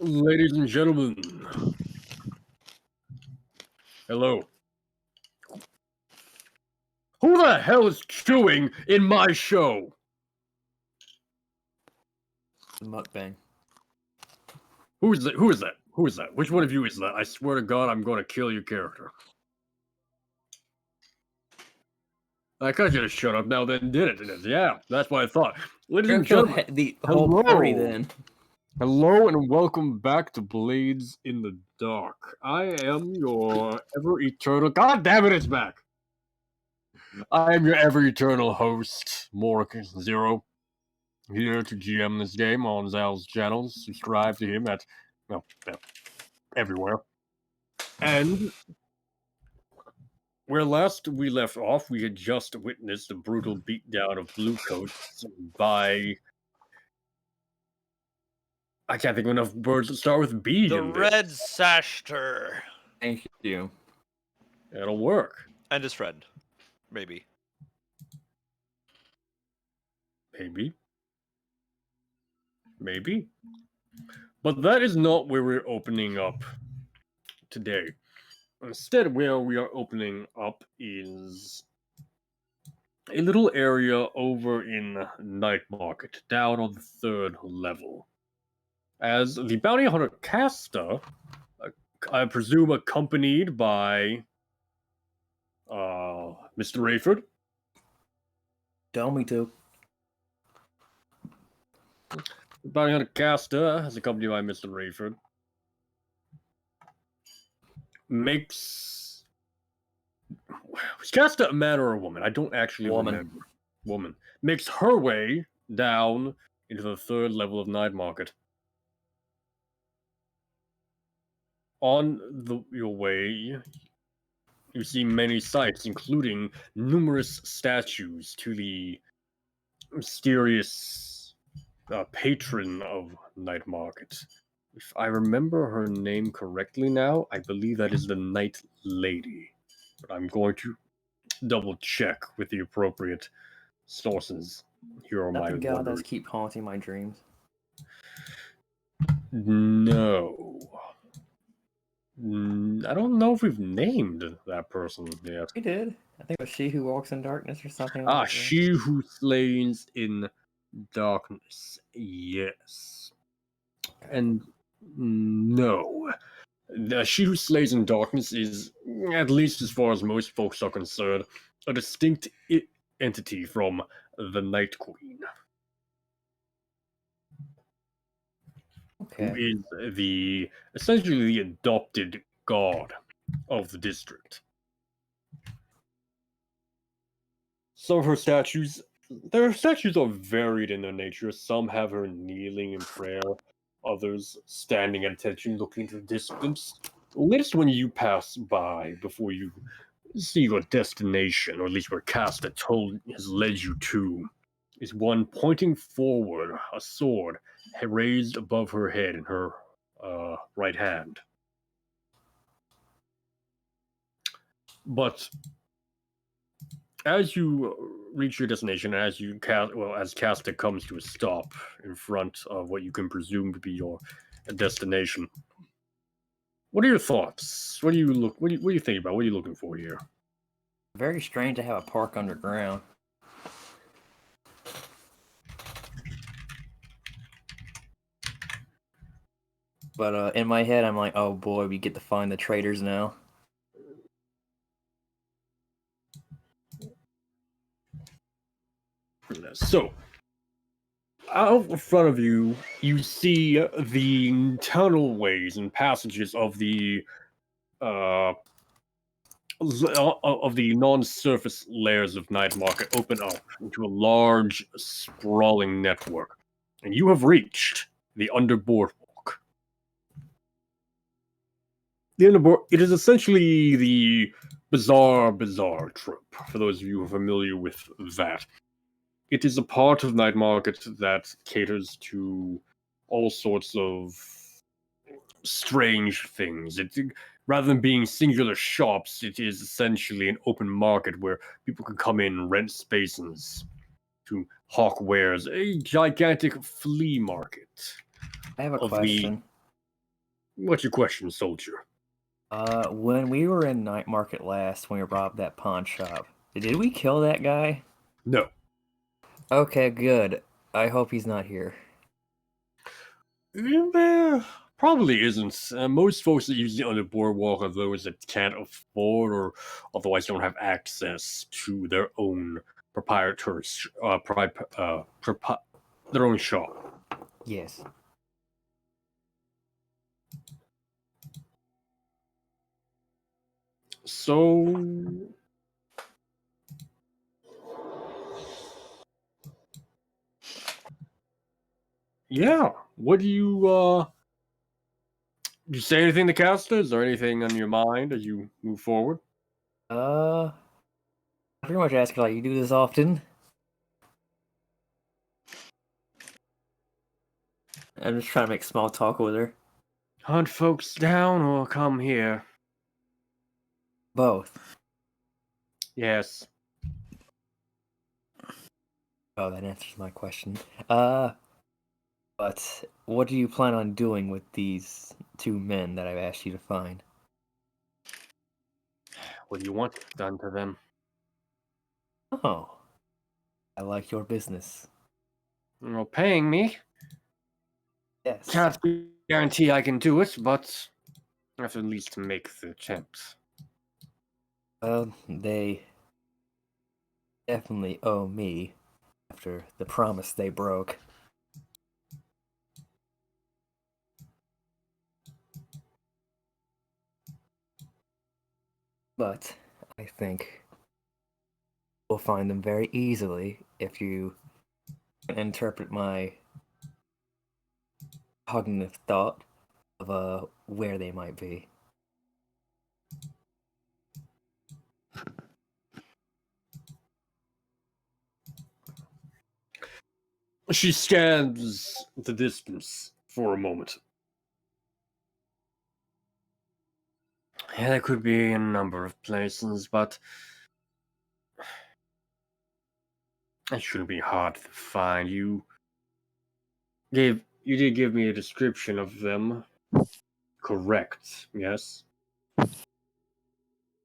Ladies and gentlemen, hello. Who the hell is chewing in my show? Mukbang. Who is that? Who is that? Who is that? Which one of you is that? I swear to God, I'm going to kill your character. I could have just shut up now, then did it. Yeah, that's what I thought. Ladies and gentlemen, The whole hello. party then. Hello and welcome back to Blades in the Dark. I am your ever-eternal... God damn it, it's back! I am your ever-eternal host, Mork Zero. Here to GM this game on Zal's channel. Subscribe to him at, well, everywhere. And where last we left off, we had just witnessed a brutal beatdown of Bluecoats by... I can't think of enough words that start with B. The in this. Red Sashter. Thank you. It'll work. And his friend. Maybe. Maybe. But that is not where we're opening up today. Instead, where we are opening up is a little area over in Night Market, down on the 3rd level. As the bounty hunter Casta, I presume accompanied by Mr. Rayford. Tell me to. The bounty hunter Casta is accompanied by Mr. Rayford. Was Casta a man or a woman? I don't actually remember. Woman. Makes her way down into the 3rd level of Night Market. On your way, you see many sights, including numerous statues to the mysterious patron of Night Market. If I remember her name correctly now, I believe that is the Night Lady. But I'm going to double check with the appropriate sources. Here are my the gal wonders. that's keep haunting my dreams. No. I don't know if we've named that person yet. We did. I think it was She Who Walks in Darkness or something Ah, like that. She Who Slays in Darkness. Yes. And no. The She Who Slays in Darkness is, at least as far as most folks are concerned, a distinct entity from the Night Queen. Okay. Who is essentially the adopted god of the district. Some of her statues, their statues are varied in their nature. Some have her kneeling in prayer, others standing at attention looking into the distance. The latest one you pass by before you see your destination, or at least where Casta has led you to, is one pointing forward, a sword raised above her head in her right hand. But as you reach your destination, as Casta comes to a stop in front of what you can presume to be your destination, what are your thoughts? What do you think about? What are you looking for here? Very strange to have a park underground. But in my head, I'm like, oh boy, we get to find the traitors now. So, out in front of you, you see the tunnelways and passages of the non-surface layers of Night Market open up into a large, sprawling network, and you have reached the underboardwalk. The underboard, it is essentially the bazaar trope, for those of you who are familiar with that. It is a part of Night Market that caters to all sorts of strange things. Rather than being singular shops, it is essentially an open market where people can come in and rent spaces to hawk wares. A gigantic flea market. I have a question. What's your question, soldier? When we were in night market last, when we robbed that pawn shop, did we kill that guy? No. Okay, good. I hope he's not here. There probably isn't. Most folks that usually on the boardwalk are those that can't afford or otherwise don't have access to their own proprietary, their own shop. Yes. So, yeah. What do you say anything to casters or anything on your mind as you move forward? I pretty much ask her, like, you do this often? I'm just trying to make small talk with her. Hunt folks down or come here? Both. Yes. Oh, that answers my question. But what do you plan on doing with these two men that I've asked you to find? What do you want done to them? Oh, I like your business. Well, paying me. Yes. Can't guarantee I can do it, but I have to at least make the attempt. They definitely owe me after the promise they broke. But I think we'll find them very easily if you interpret my cognitive thought of where they might be. She scans the distance for a moment. Yeah, that could be a number of places, but it shouldn't be hard to find. You did give me a description of them. Correct, yes?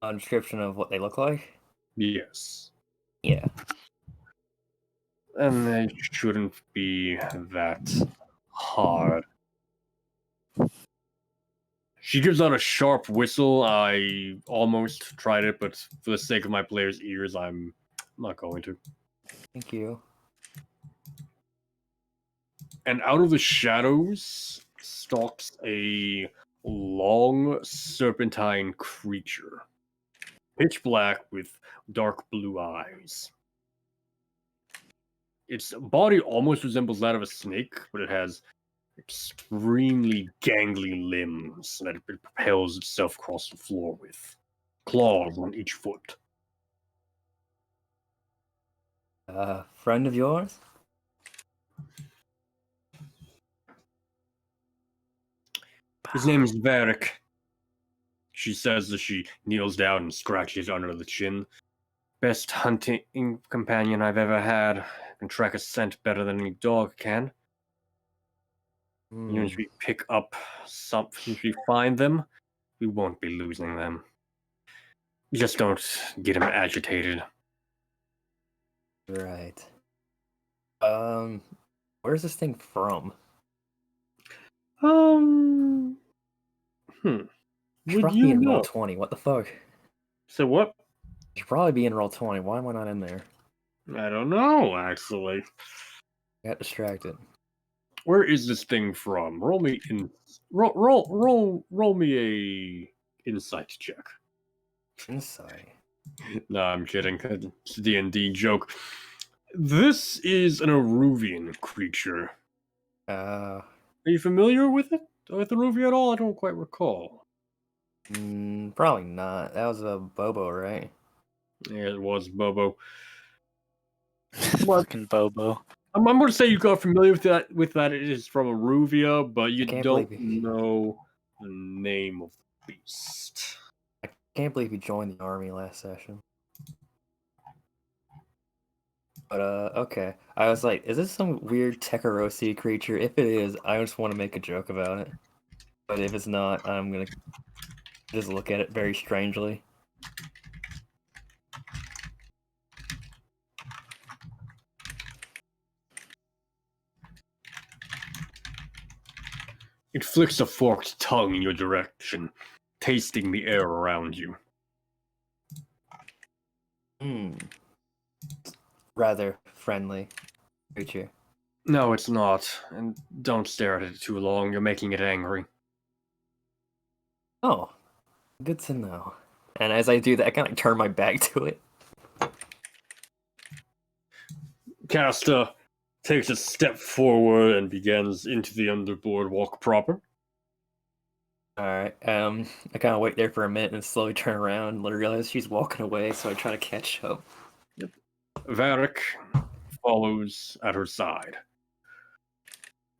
A description of what they look like? Yes. Yeah. And it shouldn't be that hard. She gives out a sharp whistle. I almost tried it, but for the sake of my players' ears, I'm not going to. Thank you. And out of the shadows stalks a long serpentine creature. Pitch black with dark blue eyes. Its body almost resembles that of a snake, but it has extremely gangly limbs that it propels itself across the floor with. Claws on each foot. Friend of yours? His name is Varric. She says as she kneels down and scratches under the chin. Best hunting companion I've ever had. Can track a scent better than any dog can. Even if we pick up something, if we find them, we won't be losing them. Just don't get him agitated. Right. Where's this thing from? Hmm. Should Would probably be you in know? Roll20. What the fuck? So what? Should probably be in Roll20. Why am I not in there? I don't know, actually. I got distracted. Where is this thing from? Roll me me a insight check. Insight. No, I'm kidding. It's a D&D joke. This is an Aruvian creature. Are you familiar with it? With Aruvia at all? I don't quite recall. Probably not. That was a Bobo, right? Yeah, it was Bobo. Fucking Bobo. I'm going to say you got familiar with that. With that, it is from Aruvia, but you can't don't believe it. know the name of the beast. I can't believe you joined the army last session. But, okay. I was like, is this some weird Tekarosi creature? If it is, I just want to make a joke about it. But if it's not, I'm gonna just look at it very strangely. It flicks a forked tongue in your direction, tasting the air around you. Rather friendly creature. No, it's not. And don't stare at it too long, you're making it angry. Oh, good to know. And as I do that, I kind of turn my back to it. Casta takes a step forward and begins into the underboard walk proper. Alright, I kind of wait there for a minute and slowly turn around and realize she's walking away, so I try to catch up. Varric follows at her side.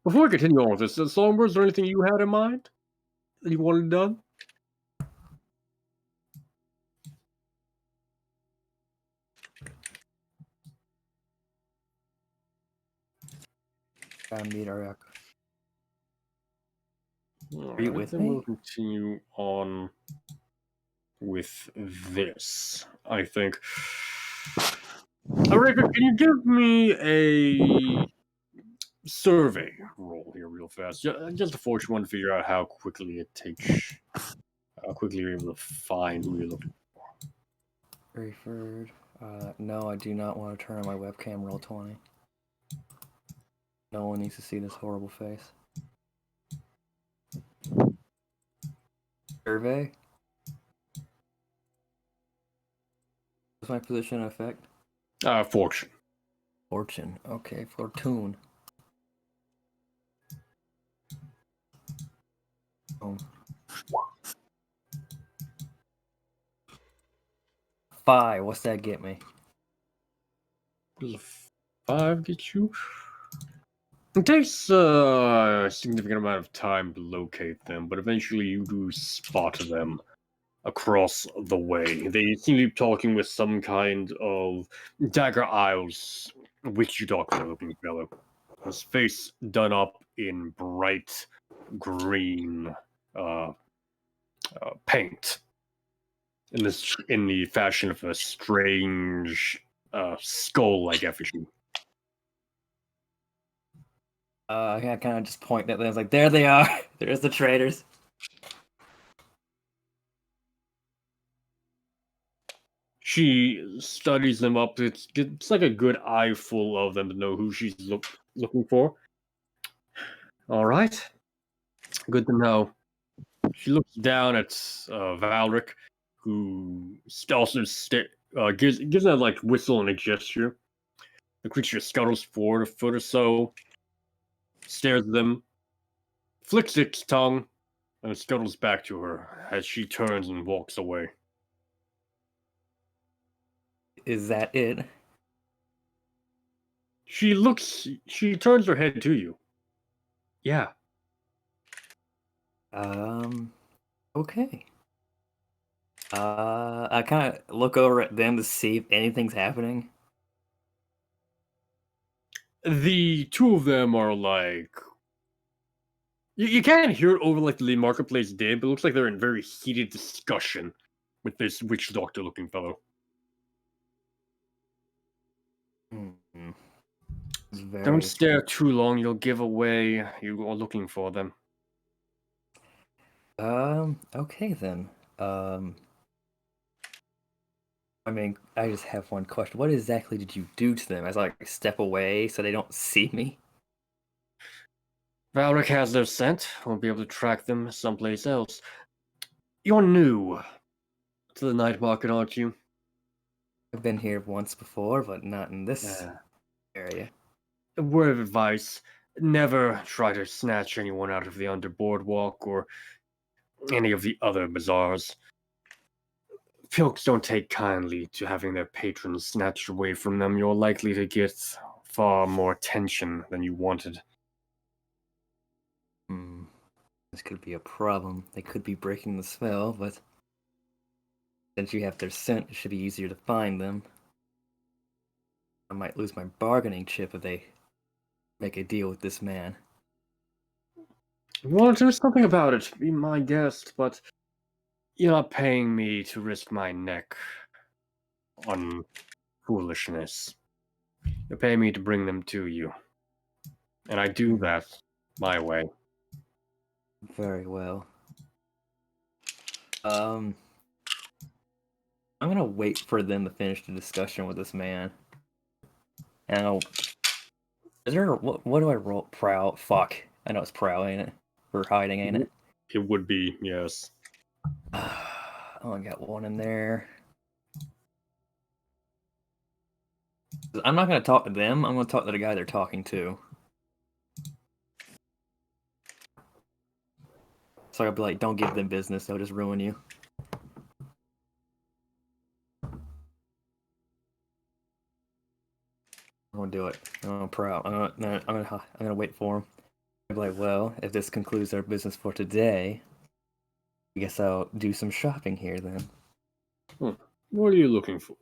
Before we continue on with this, Songbird, is there anything you had in mind that you wanted done? Meet Ariak. Are you with then me? We'll continue on with this, I think. Arika, can you give me a survey roll here real fast? Just to force you one to figure out how quickly it takes, how quickly you're able to find who you're looking for. Referred. No, I do not want to turn on my webcam. Roll 20. No one needs to see this horrible face. Survey? What's my position in effect? Fortune. Fortune. Okay, Fortune. Oh. 5. What's that get me? Does a 5 get you? It takes a significant amount of time to locate them, but eventually you do spot them across the way. They seem to be talking with some kind of Dagger Isles witchy doctor looking fellow. His face done up in bright green paint, in the fashion of a strange skull-like effigy. I kind of just point at them. I was like, there they are. There's the traitors. She studies them up. It's like a good eyeful of them to know who she's looking for. All right, good to know. She looks down at Valric, who also gives that like whistle and a gesture. The creature scuttles forward a foot or so, stares at them, flicks its tongue, and scuttles back to her as she turns and walks away. Is that it? She turns her head to you. Yeah. Okay. I kind of look over at them to see if anything's happening. The two of them are like... You can't hear it over like the marketplace din, but it looks like they're in very heated discussion with this witch doctor looking fellow. Don't stare too long, you'll give away you are looking for them. Okay then. I mean, I just have one question. What exactly did you do to them? As I like step away so they don't see me? Valric has their scent. Won't be able to track them someplace else. You're new to the night market, aren't you? I've been here once before, but not in this area. A word of advice. Never try to snatch anyone out of the underboardwalk or any of the other bazaars. Folks don't take kindly to having their patrons snatched away from them. You're likely to get far more attention than you wanted. This could be a problem. They could be breaking the spell, but since you have their scent, it should be easier to find them. I might lose my bargaining chip if they make a deal with this man. Well, do something about it. Be my guest, but you're not paying me to risk my neck on foolishness. You're paying me to bring them to you. And I do that my way. Very well. I'm gonna wait for them to finish the discussion with this man. And is there what do I roll? Prowl? Fuck. I know it's prowl, ain't it? For hiding, ain't it? It would be, yes. I only got one in there. I'm not gonna talk to them. I'm gonna talk to the guy they're talking to. So I'll be like, don't give them business. They'll just ruin you. I'm gonna do it. I'm gonna prowl. I'm gonna wait for him. I'll be like, well, if this concludes our business for today, I guess I'll do some shopping here then. What are you looking for?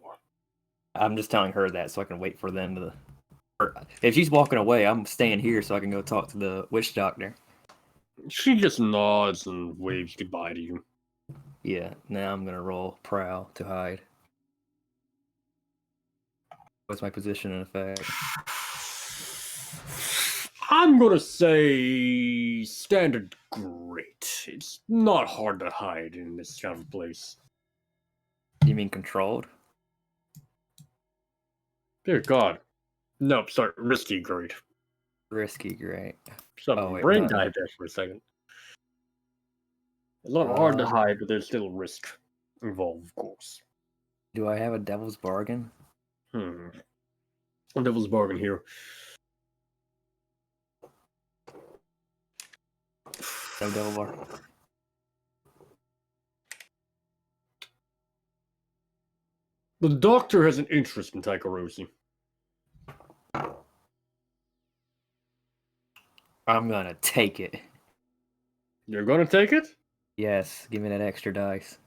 I'm just telling her that so I can wait for them to. If she's walking away, I'm staying here so I can go talk to the witch doctor. She just nods and waves goodbye to you. Yeah, now I'm gonna roll prowl to hide. What's my position in effect? I'm gonna say standard great. It's not hard to hide in this kind of place. You mean controlled? Dear God. No, sorry, risky great. Risky, great. Some Oh, wait, brain hold on. died there for a second. It's not hard to hide, but there's still risk involved, of course. Do I have a devil's bargain? Devil's bargain here. No devil bargain. The doctor has an interest in Taikarosi. I'm gonna take it. You're gonna take it? Yes, give me that extra dice.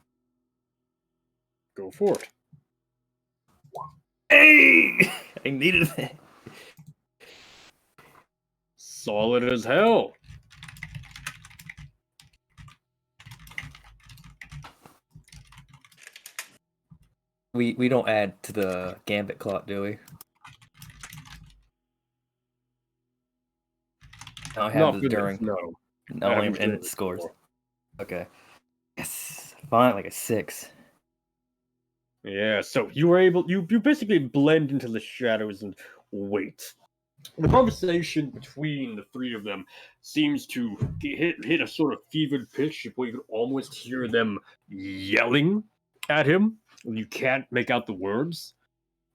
Go for it. Hey! I needed that. Solid as hell. We don't add to the gambit clock, do we? I have Not this for during. this, no. Only Haven't in done it scores. before. Okay. Yes. Fine, like a 6. Yeah, so you were able, you basically blend into the shadows and wait. The conversation between the three of them seems to hit a sort of fevered pitch where you can almost hear them yelling at him. You can't make out the words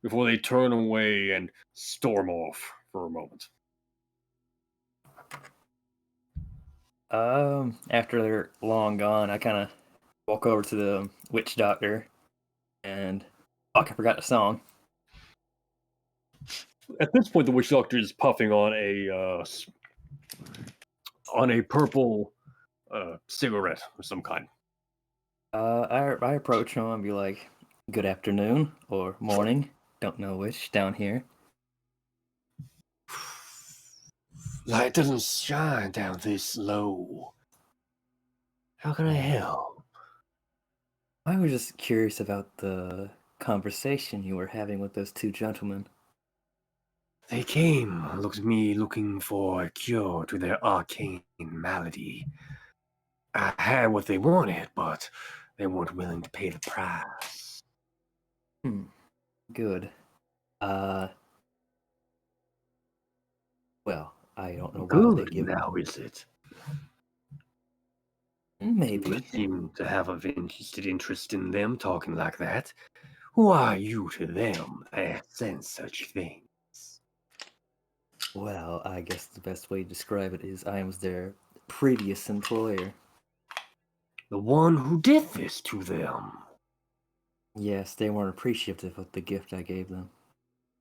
before they turn away and storm off for a moment. After they're long gone, I kind of walk over to the witch doctor and fuck, I forgot the song. At this point, the witch doctor is puffing on a purple cigarette of some kind. I approach him and be like, "Good afternoon or morning, don't know which down here." Light doesn't shine down this low. How can I help? I was just curious about the conversation you were having with those two gentlemen. They came, looked at me looking for a cure to their arcane malady. I had what they wanted, but they weren't willing to pay the price. Good. Well, I don't know why they Good give. now, is it? Maybe. You seem to have a vested interest in them talking like that. Who are you to them that sense such things? Well, I guess the best way to describe it is I was their previous employer. The one who did this to them. Yes, they weren't appreciative of the gift I gave them.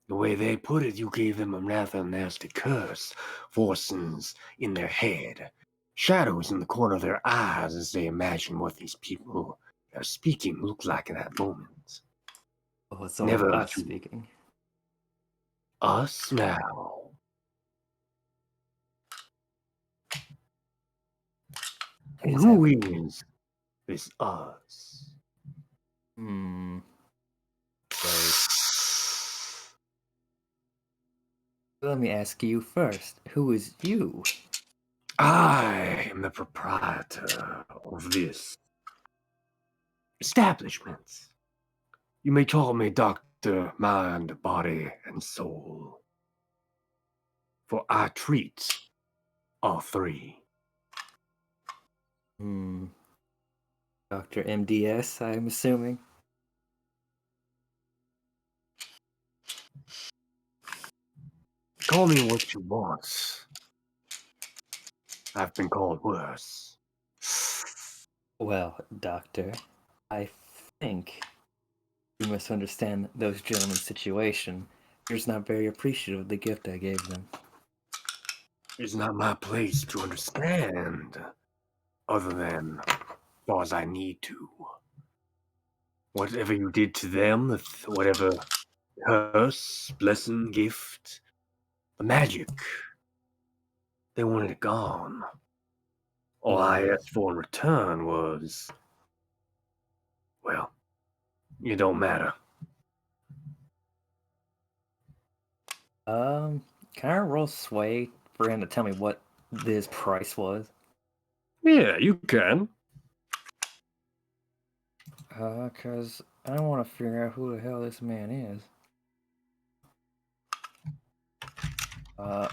The way they put it, you gave them a rather nasty curse, forces in their head, shadows in the corner of their eyes as they imagine what these people are speaking look like in that moment. Oh, it's only Never us to speaking. us now. is Who happening? is this us? Hmm. Okay. Let me ask you first. Who is you? I am the proprietor of this establishment. You may call me Doctor Mind, Body, and Soul, for I treat all three. Hmm. Dr. MDS, I'm assuming. Call me what you want. I've been called worse. Well, Doctor, I think you misunderstand those gentlemen's situation. You're just not very appreciative of the gift I gave them. It's not my place to understand, other than far as I need to. Whatever you did to them, whatever curse, blessing, gift, the magic, they wanted it gone. All I asked for in return was, well, it don't matter. Can I roll sway for him to tell me what this price was? Yeah, you can. Cause I want to figure out who the hell this man is.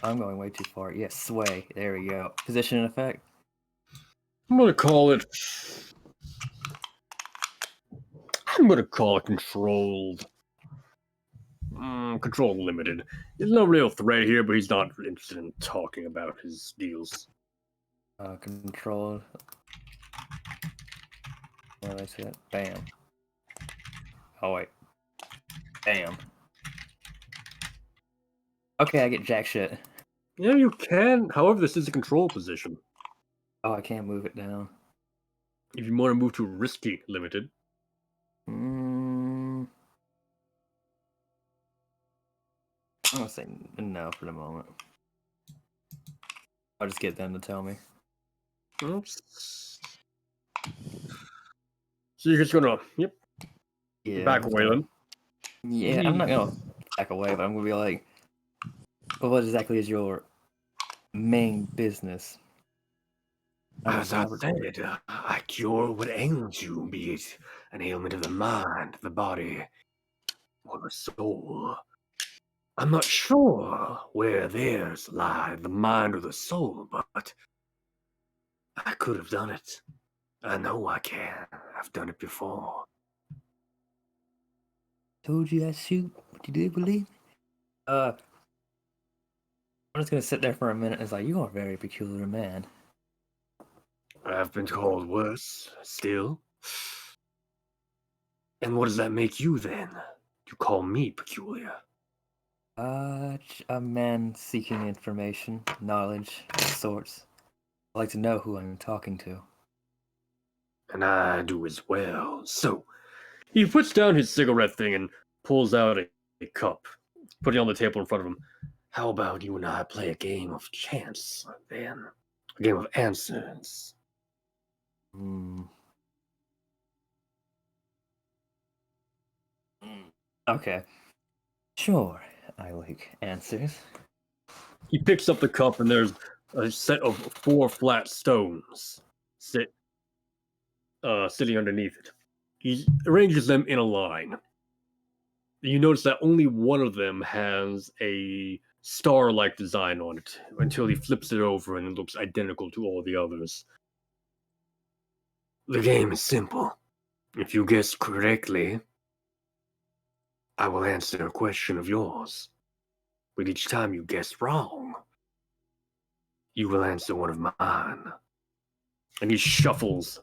I'm going way too far. Yes, sway. There we go. Position and effect. I'm gonna call it. I'm gonna call it controlled. Control limited. There's no real threat here, but he's not interested in talking about his deals. Controlled. What did I say? Bam. Oh wait. Bam. Okay, I get jack shit. Yeah, you can. However, this is a control position. Oh, I can't move it down. If you want to move to risky limited, I'm gonna say no for the moment. I'll just get them to tell me. oops. So you're just gonna, yep, Yeah. back away then. Yeah, I'm not gonna back away, but I'm gonna be like, well, what exactly is your main business? As I said, I cure what ails you, be it an ailment of the mind, the body, or the soul. I'm not sure where theirs lie, the mind or the soul, but I could have done it. I know I can. I've done it before. Told you I shoot. What you did believe? I'm just gonna sit there for a minute. It's like, you are a very peculiar man. I've been called worse, still. And what does that make you then? You call me peculiar. A man seeking information, knowledge, of sorts. I like to know who I'm talking to. And I do as well. So, he puts down his cigarette thing and pulls out a cup, putting it on the table in front of him. How about you and I play a game of chance, then? A game of answers. Hmm. Okay. Sure, I like answers. He picks up the cup and there's a set of 4 flat stones sitting underneath it. He arranges them in a line. You notice that only one of them has a star-like design on it until he flips it over and it looks identical to all the others. The game is simple. If you guess correctly, I will answer a question of yours. But each time you guess wrong, you will answer one of mine. And he shuffles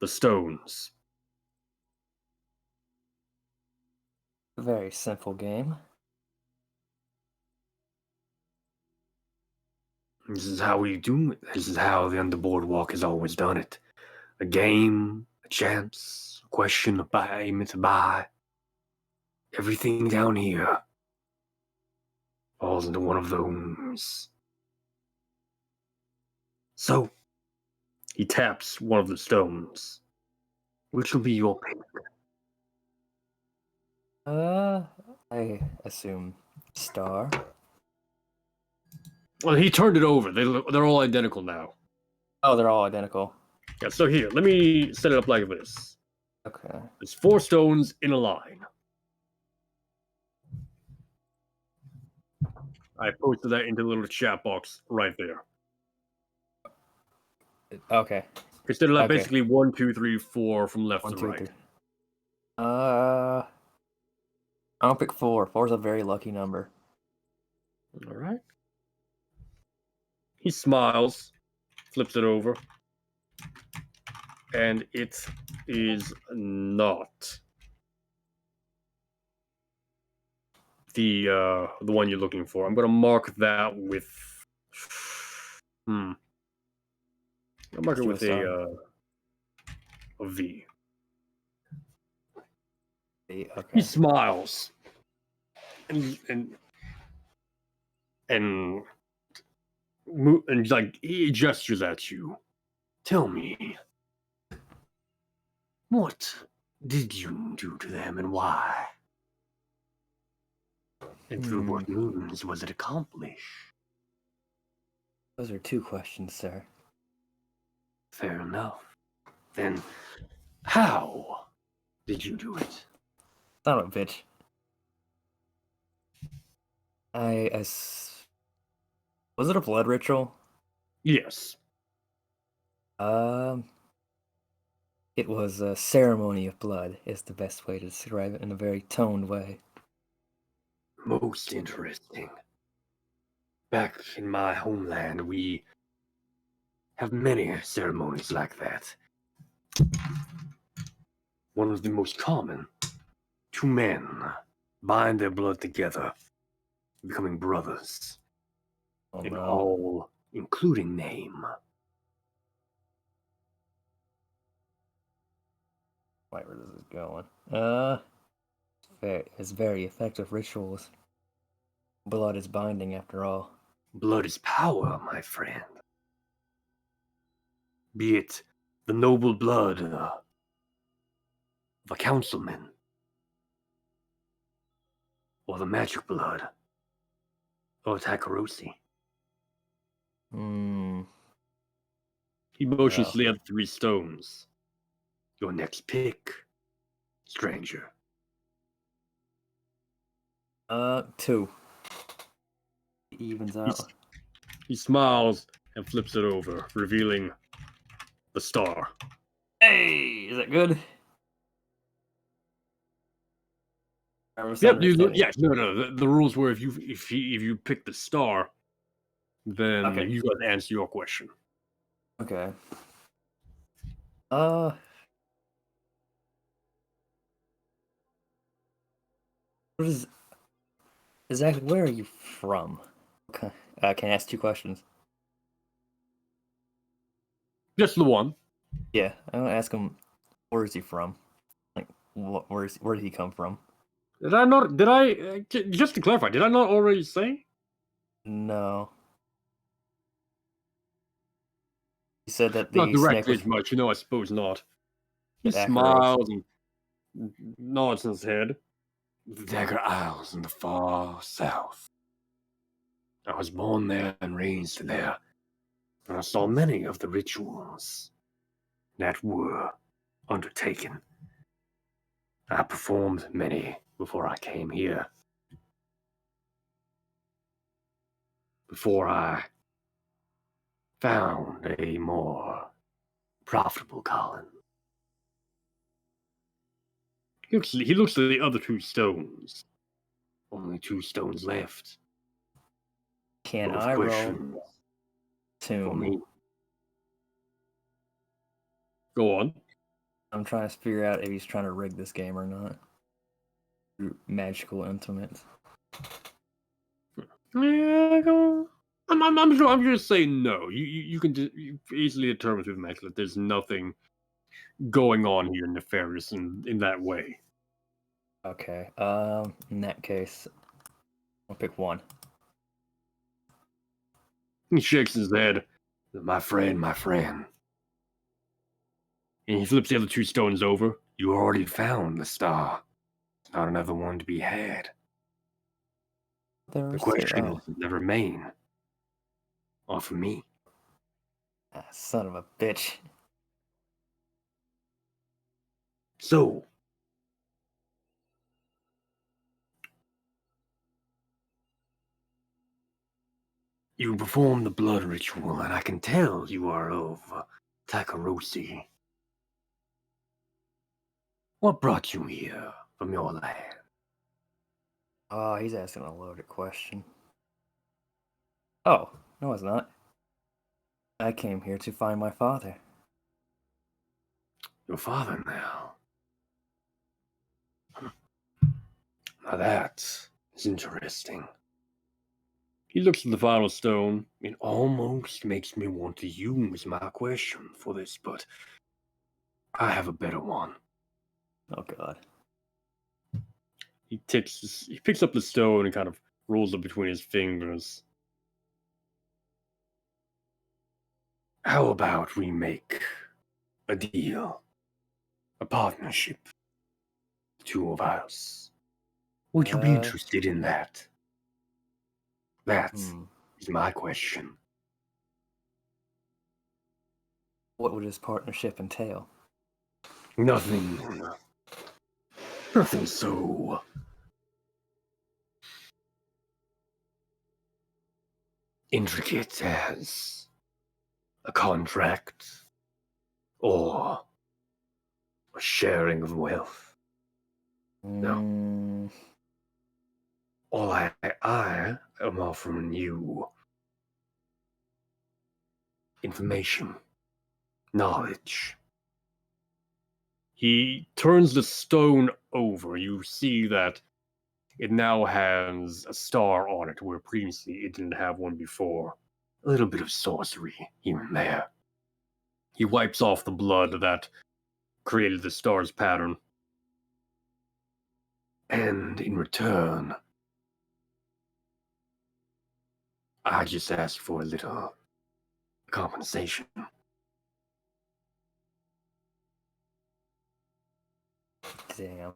the stones. A very simple game. This is how we do it. This is how the Underboardwalk has always done it. A game, a chance, a question, a payment to buy. Everything down here falls into one of those. So, He taps one of the stones. Which will be your pick? I assume star. Well, he turned it over. They're all identical now. Oh, they're all identical. Yeah, so here, let me set it up like this. Okay. There's 4 stones in a line. I posted that into the little chat box right there. Okay. Instead of like Okay. basically 1, 2, 3, 4 from left 1, to 2, right. 3. I'll pick 4. 4 is a very lucky number. All right. He smiles, flips it over, and it is not the one you're looking for. I'm gonna mark that with I'll mark it with a V. Okay. He smiles and like he gestures at you. Tell me, what did you do to them and why? And through what means was it accomplished? Those are 2 questions, sir. Fair enough. Then, how did you do it? Son of a bitch. Was it a blood ritual? Yes. It was a ceremony of blood, is the best way to describe it in a very toned way. Most interesting. Back in my homeland, we have many ceremonies like that. One of the most common. 2 men bind their blood together, becoming brothers. Oh In no. all, including name. Wait, where this is going? It's very effective rituals. Blood is binding after all. Blood is power, my friend. Be it the noble blood of a councilman, or the magic blood of Takarosi. He motions to the other 3 stones. Your next pick, stranger. 2. It evens out. He smiles and flips it over, revealing the star. Hey, is that good? Yep. No. The rules were if you pick the star, then you got to answer your question. Okay. What is exactly? Where are you from? Okay. Can I ask 2 questions? Just the one. Yeah, I'm gonna ask him. Where is he from? Like, where did he come from? Did I not? Did I? Just to clarify, did I not already say? No. He said that Not the snake directly was as much, I suppose not. He Dagger smiles and nods his head. The Dagger Isles in the far south. I was born there and raised there, and I saw many of the rituals that were undertaken. I performed many before I came here. Before I found a more profitable calling. He looks at the other 2 stones. Only 2 stones left. Can Both I roll questions for me. 2? Go on. I'm trying to figure out if he's trying to rig this game or not. Magical implements. Yeah, go. I'm sure. I'm just saying no. You can easily determine through the match that there's nothing going on here nefarious in that way. Okay. In that case, I'll pick 1. He shakes his head. My friend. And he flips the other 2 stones over. You already found the star. It's not another one to be had. The question never remain. Offer me. Ah, son of a bitch. So, you perform the blood ritual, and I can tell you are of Takarosi. What brought you here from your land? Oh, he's asking a loaded question. Oh, no, it's not. I came here to find my father. Your father now. Now that is interesting. He looks at the final stone. It almost makes me want to use my question for this, but I have a better one. Oh, God. He picks up the stone and kind of rolls it between his fingers. How about we make a deal? A partnership? The 2 of us. Would you be interested in that? That is my question. What would his partnership entail? Nothing so intricate as a contract or a sharing of wealth. No. All I am offering you information, knowledge. He turns the stone over. You see that it now has a star on it, where previously it didn't have one before. A little bit of sorcery here and there. He wipes off the blood that created the star's pattern. And in return, I just asked for a little compensation. Damn.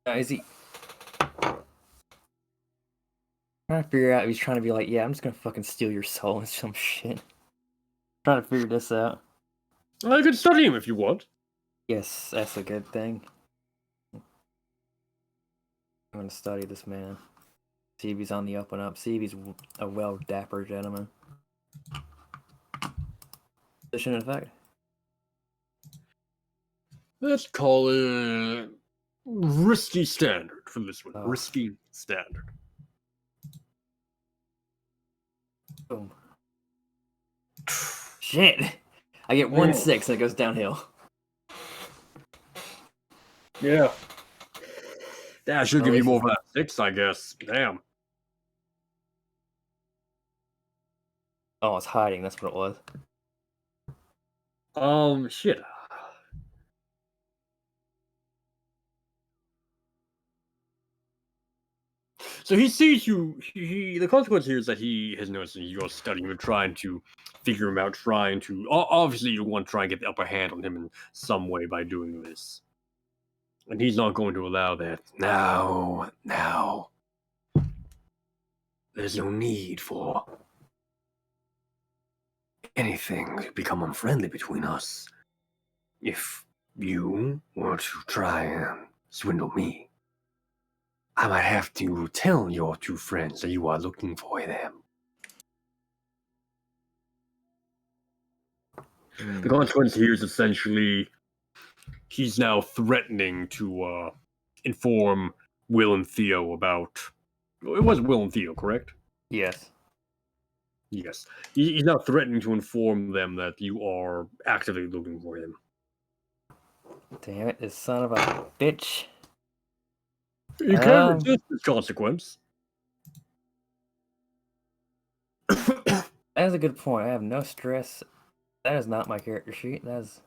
Is he trying to figure out if he's trying to be like, yeah, I'm just gonna fucking steal your soul and some shit? Trying to figure this out. I could study him if you want. Yes, that's a good thing. I'm gonna study this man. See if he's on the up and up. See if he's a well dapper gentleman. Position in effect. Let's call it risky standard for this one. Oh. Risky standard. Boom. Shit! I get 1-6 and it goes downhill. Yeah. Yeah, I should give you more of that 6, I guess. Damn. Oh, it's hiding. That's what it was. Shit. So he sees you. The consequence here is that he has noticed that you're studying him, trying to figure him out, trying to. Obviously, you want to try and get the upper hand on him in some way by doing this. And he's not going to allow that. Now. There's no need for anything to become unfriendly between us. If you were to try and swindle me, I might have to tell your 2 friends that you are looking for them. The consequence here is essentially he's now threatening to inform Will and Theo about. It was Will and Theo, correct? Yes. Yes. He's now threatening to inform them that you are actively looking for him. Damn it, this son of a bitch. You can resist this consequence. That is a good point. I have no stress. That is not my character sheet. That is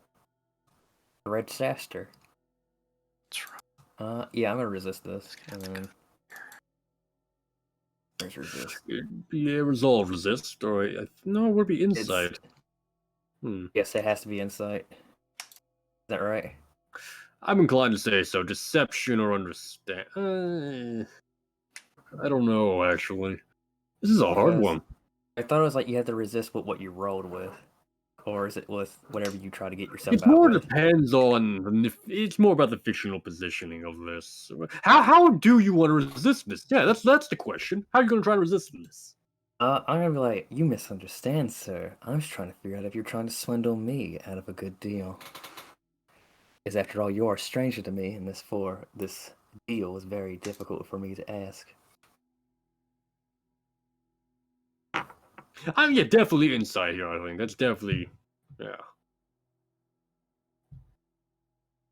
the Red Shaster. That's right. Yeah, I'm gonna resist this. Where's resist? It'd be a resolve resist, or no, it would be insight. Yes, it has to be insight. Is that right? I'm inclined to say so. Deception or understand. I don't know, actually. This is a hard Because one. I thought it was like you had to resist with what you rolled with. Or is it with whatever you try to get yourself It's out more with? depends on. It's more about the fictional positioning of this. How do you want to resist this? Yeah, that's the question. How are you going to try to resist this? I'm gonna be like, you misunderstand, sir. I'm just trying to figure out if you're trying to swindle me out of a good deal. Because after all, you are a stranger to me, and this deal is very difficult for me to ask. I mean, yeah, definitely insight here. I think that's definitely, yeah.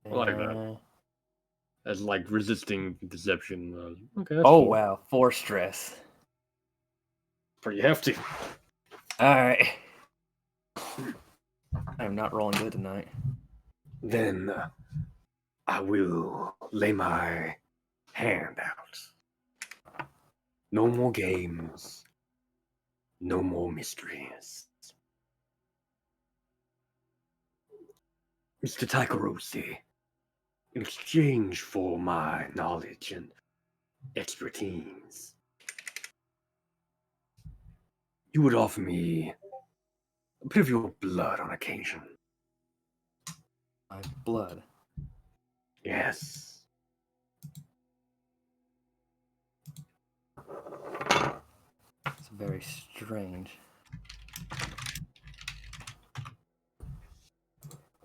I like that. As like resisting deception. Okay, that's Oh cool. wow, 4 stress. Pretty hefty. Alright. I am not rolling good tonight. Then I will lay my hand out. No more games. No more mysteries. Mr. Takarosi, in exchange for my knowledge and expertise, you would offer me a bit of your blood on occasion. My blood. Yes. It's very strange.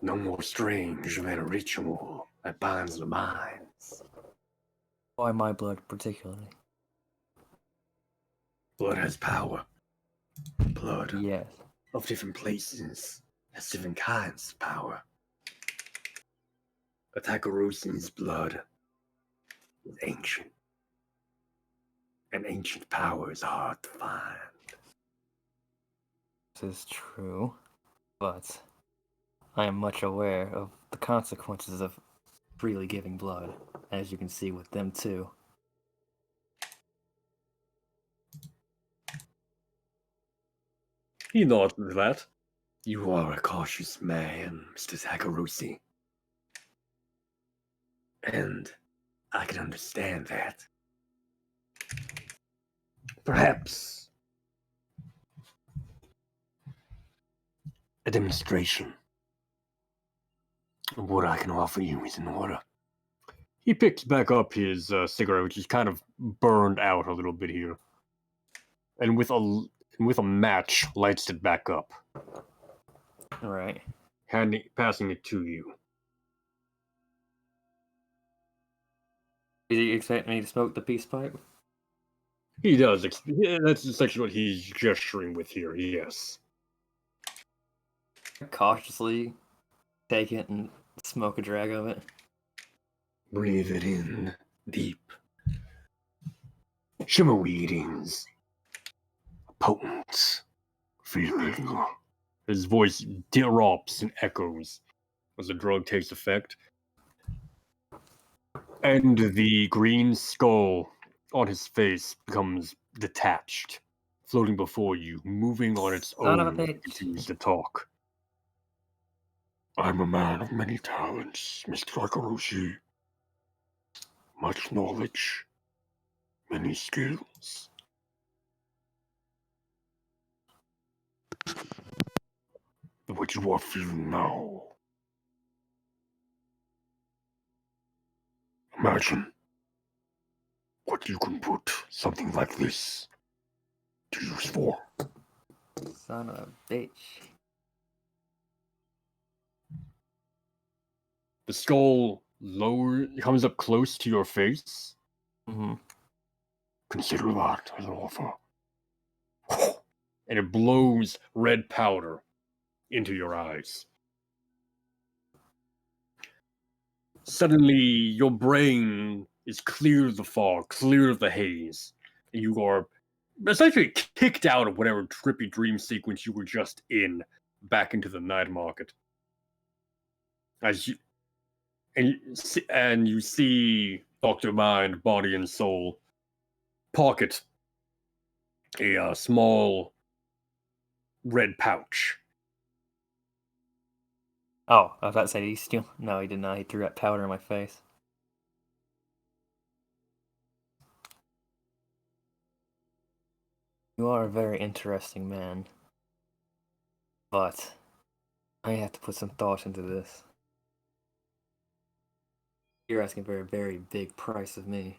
No more strange than a ritual that binds the minds. Why my blood particularly? Blood has power. Blood Yes. of different places has different kinds of power. But Takarosi's blood is ancient. And ancient power is hard to find. This is true, but I am much aware of the consequences of freely giving blood, as you can see with them too. He nods to that. You are a cautious man, Mr. Takarosi. And I can understand that. Perhaps a demonstration of what I can offer you is in order. He picks back up his cigarette, which is kind of burned out a little bit here, and with a match, lights it back up, Alright. passing it to you. Do you expect me to smoke the peace pipe? He does. Yeah, that's essentially what he's gesturing with here. Yes. Cautiously take it and smoke a drag of it. Breathe it in deep. Shimmerweed is potent feeling. His voice drops and echoes as the drug takes effect. And the green skull on his face becomes detached, floating before you, moving on its Son of a own. bitch. Continues to talk. I'm a man of many talents, Mr. Akarushi. Much knowledge, many skills. What you are feeling now. Imagine what you can put something like this to use for. Son of a bitch. The skull comes up close to your face. Mm-hmm. Consider that as an offer. And it blows red powder into your eyes. Suddenly, your brain is clear of the fog, clear of the haze. And you are essentially kicked out of whatever trippy dream sequence you were just in, back into the night market. As you you see Dr. Mind, Body and Soul pocket a small red pouch. Oh, I was about to say, did he steal? No, he did not. He threw that powder in my face. You are a very interesting man. But I have to put some thought into this. You're asking for a very big price of me.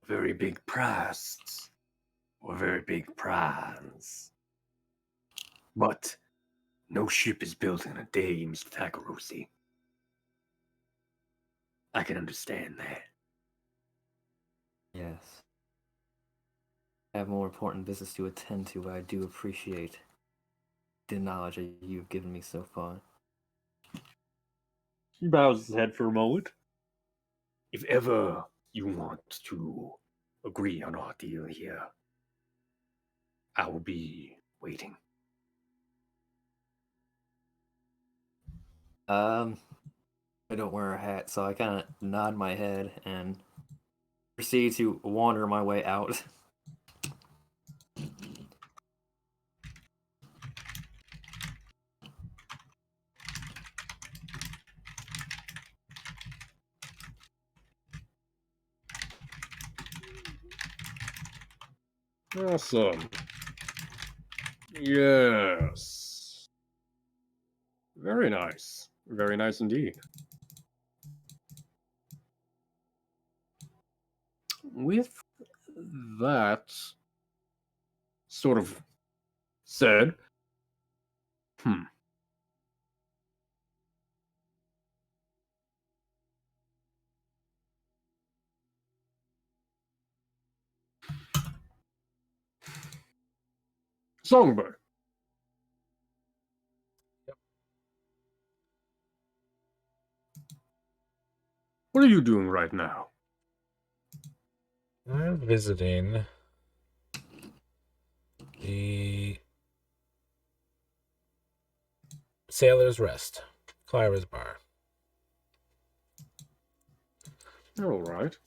Very big prize. Or very big prize. But no ship is built in a day, Mr. Takarosi. I can understand that. Yes. I have more important business to attend to, but I do appreciate the knowledge that you've given me so far. He bows his head for a moment. If ever you want to agree on our deal here, I will be waiting. I don't wear a hat, so I kind of nod my head and proceed to wander my way out. Awesome. Yes. Very nice. Very nice indeed. With that sort of said, Songbird. What are you doing right now? I'm visiting the Sailor's Rest, Clara's bar. All right.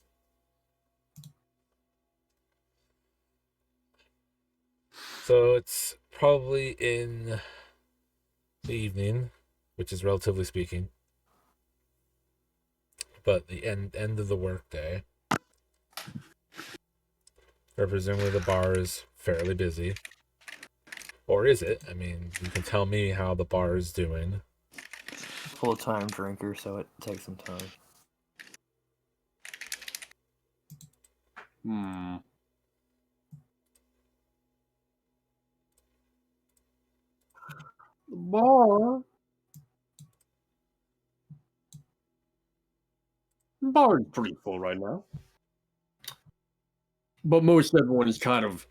So it's probably in the evening, which is relatively speaking, but the end of the workday. Or presumably the bar is fairly busy. Or is it? I mean, you can tell me how the bar is doing. Full-time drinker, so it takes some time. The bar. The bar is pretty full right now. But most everyone is kind of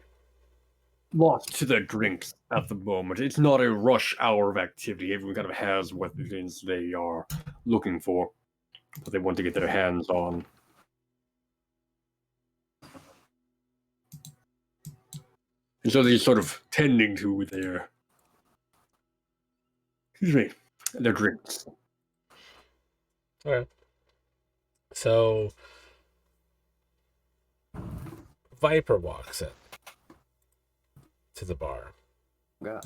lost to their drinks at the moment. It's not a rush hour of activity. Everyone kind of has what it is they are looking for, what they want to get their hands on. And so they're sort of tending to their drinks. Okay. So Viper walks in to the bar. Yeah.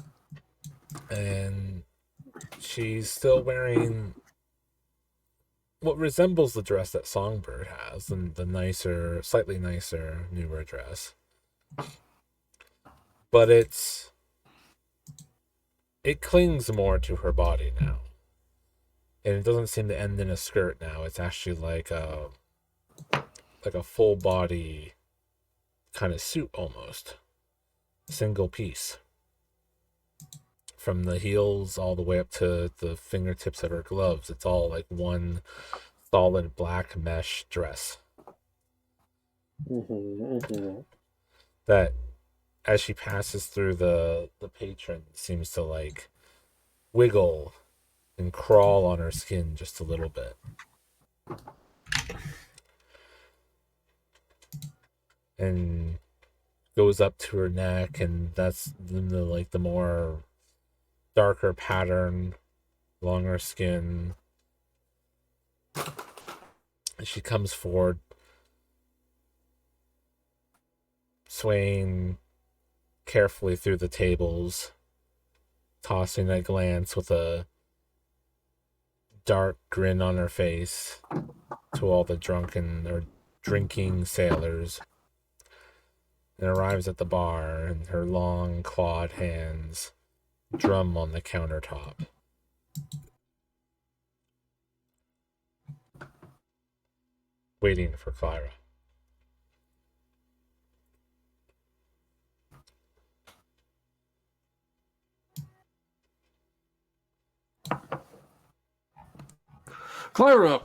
And she's still wearing what resembles the dress that Songbird has, and the nicer, slightly nicer, newer dress. But it clings more to her body now. And it doesn't seem to end in a skirt now. It's actually like a full body kind of suit almost. Single piece. From the heels all the way up to the fingertips of her gloves. It's all like one solid black mesh dress. That as she passes through the patron seems to like wiggle and crawl on her skin just a little bit. And goes up to her neck, and that's the more darker pattern along her skin. She comes forward, swaying carefully through the tables, tossing a glance with a dark grin on her face to all the drunken or drinking sailors, and arrives at the bar, and her long clawed hands drum on the countertop. Waiting for Clara. Clara!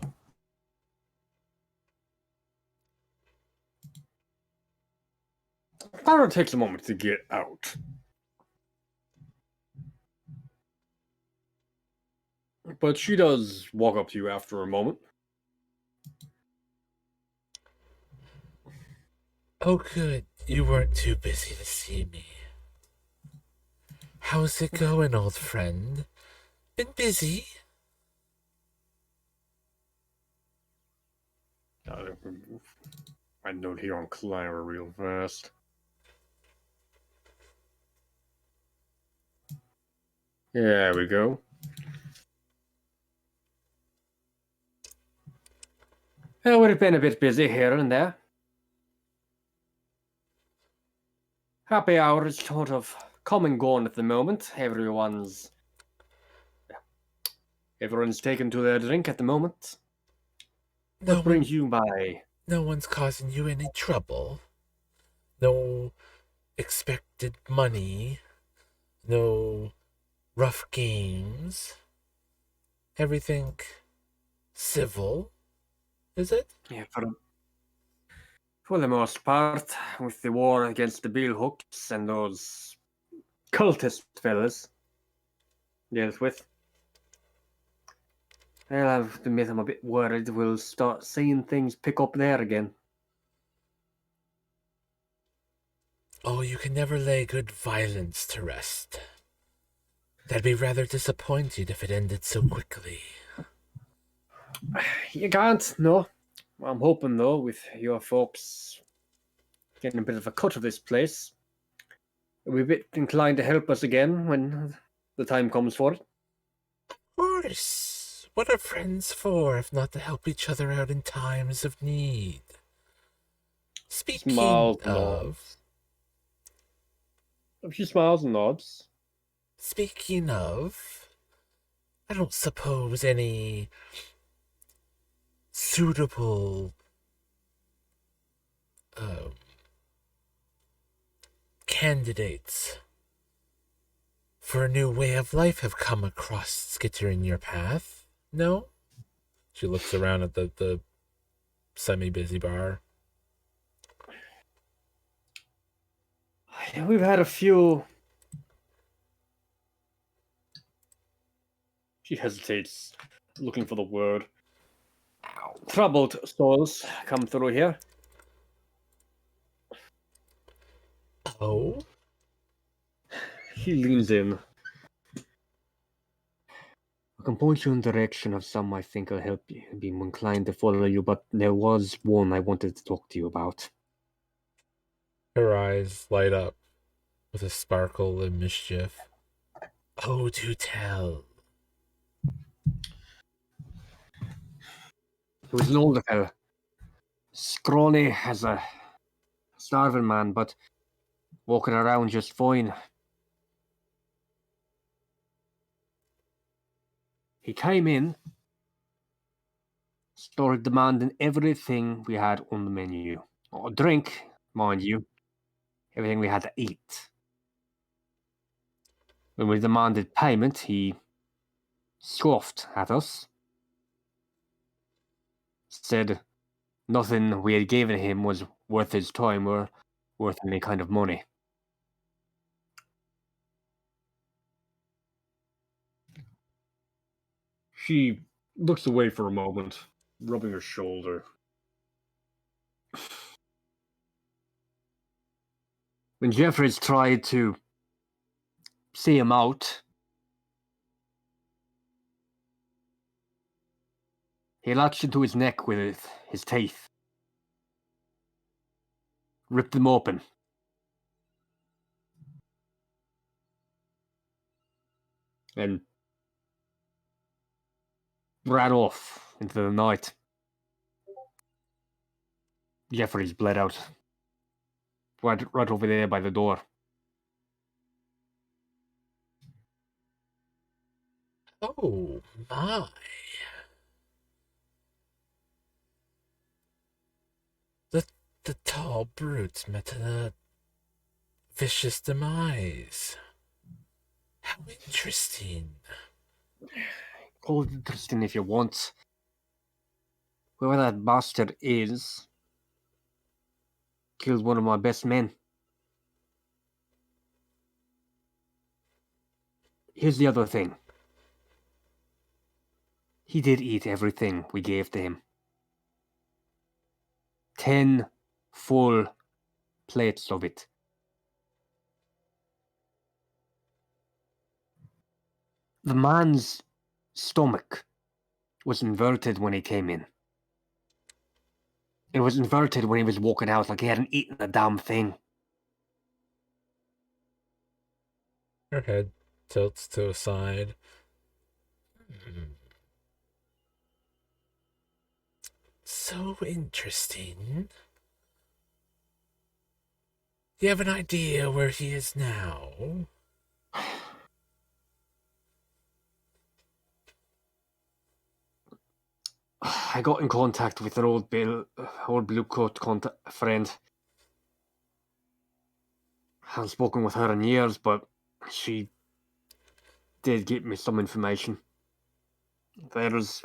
Clara takes a moment to get out. But she does walk up to you after a moment. Oh, good. You weren't too busy to see me. How's it going, old friend? Been busy? I note here on Clara real fast. There we go. We've been a bit busy here and there. Happy hour is sort of come and gone at the moment. Everyone's taken to their drink at the moment. What brings you by? No one's causing you any trouble. No expected money. No rough games. Everything civil, is it? Yeah, for the most part, with the war against the billhooks and those cultist fellas dealt with. I'll have to admit I'm a bit worried we'll start seeing things pick up there again. Oh, you can never lay good violence to rest. I'd be rather disappointed if it ended so quickly. You can't, no. I'm hoping, though, with your folks getting a bit of a cut of this place, you'll be a bit inclined to help us again when the time comes for it. Of course. What are friends for if not to help each other out in times of need? Speaking Smiles and of... nods. She smiles and nods. Speaking of... I don't suppose any suitable candidates for a new way of life have come across Skitter in your path? No? She looks around at the semi-busy bar. We've had a few. She hesitates, looking for the word. Troubled souls come through here. Oh? He leans in. I can point you in the direction of some I think will help you. Be inclined to follow you, but there was one I wanted to talk to you about. Her eyes light up with a sparkle of mischief. Oh, do tell. He was an older fella. Scrawny as a starving man, but walking around just fine. He came in, started demanding everything we had on the menu. A drink, mind you. Everything we had to eat. When we demanded payment, he scoffed at us. Said nothing we had given him was worth his time or worth any kind of money. She looks away for a moment, rubbing her shoulder. When Jeffries tried to see him out, he latched into his neck with his teeth. Ripped them open. and ran off into the night. Jeffrey's bled out. Right over there by the door. Oh my. The tall brutes met a vicious demise. How interesting. Call it interesting if you want. Whoever that bastard is killed one of my best men. Here's the other thing. He did eat everything we gave to him. 10 full plates of it. The man's stomach was inverted when he came in. It was inverted when he was walking out, like he hadn't eaten a damn thing. Her head tilts to a side. So interesting. Do you have an idea where he is now? I got in contact with an old blue coat friend. Haven't spoken with her in years, but she did give me some information. There's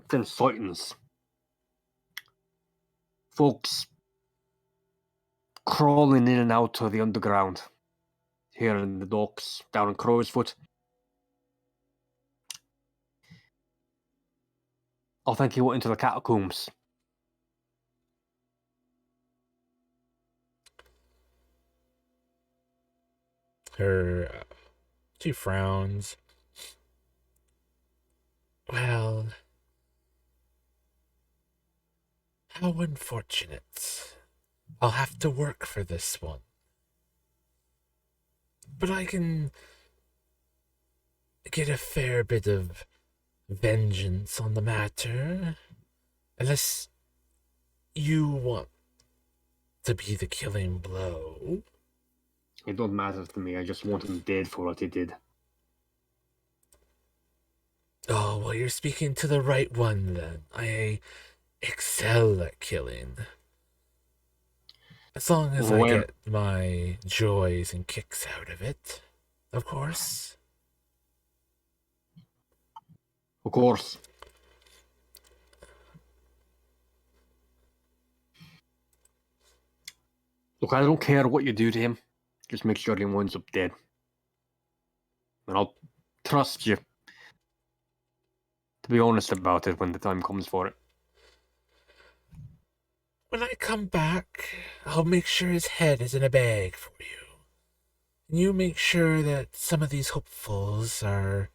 been sightings. Folks crawling in and out of the underground. Here in the docks, down in Crowsfoot. I think he went into the catacombs. She frowns. Well, how unfortunate. I'll have to work for this one. But I can get a fair bit of vengeance on the matter. Unless you want to be the killing blow. It don't matter to me, I just want him dead for what he did. Oh, well, you're speaking to the right one then. I excel at killing. As long as I get my joys and kicks out of it, of course. Of course. Look, I don't care what you do to him. Just make sure he winds up dead. And I'll trust you to be honest about it when the time comes for it. When I come back, I'll make sure his head is in a bag for you. And you make sure that some of these hopefuls are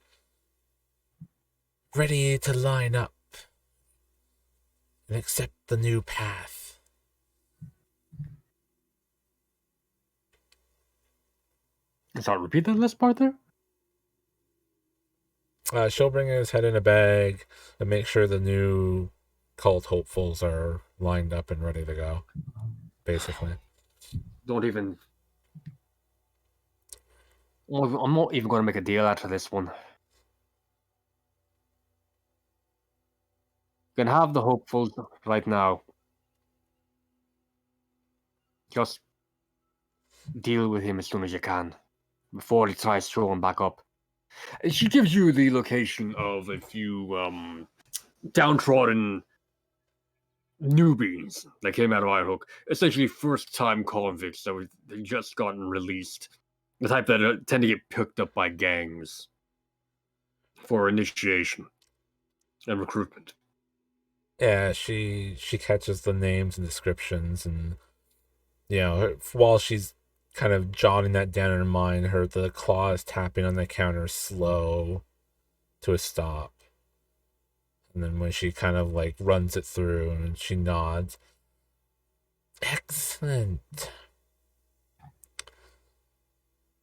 ready to line up and accept the new path. Sorry, repeat that last part there? She'll bring his head in a bag and make sure the new cult hopefuls are lined up and ready to go, basically. Don't even... I'm not even going to make a deal out of this one. You can have the hopefuls right now. Just deal with him as soon as you can, before he tries to throw him back up. She gives you the location of a few downtrodden newbies that came out of Irehooks. Essentially first-time convicts that had just gotten released. The type that tend to get picked up by gangs for initiation and recruitment. Yeah, she catches the names and descriptions, and while she's kind of jotting that down in her mind, the claws tapping on the counter slow to a stop. And then when she kind of like runs it through and she nods. Excellent.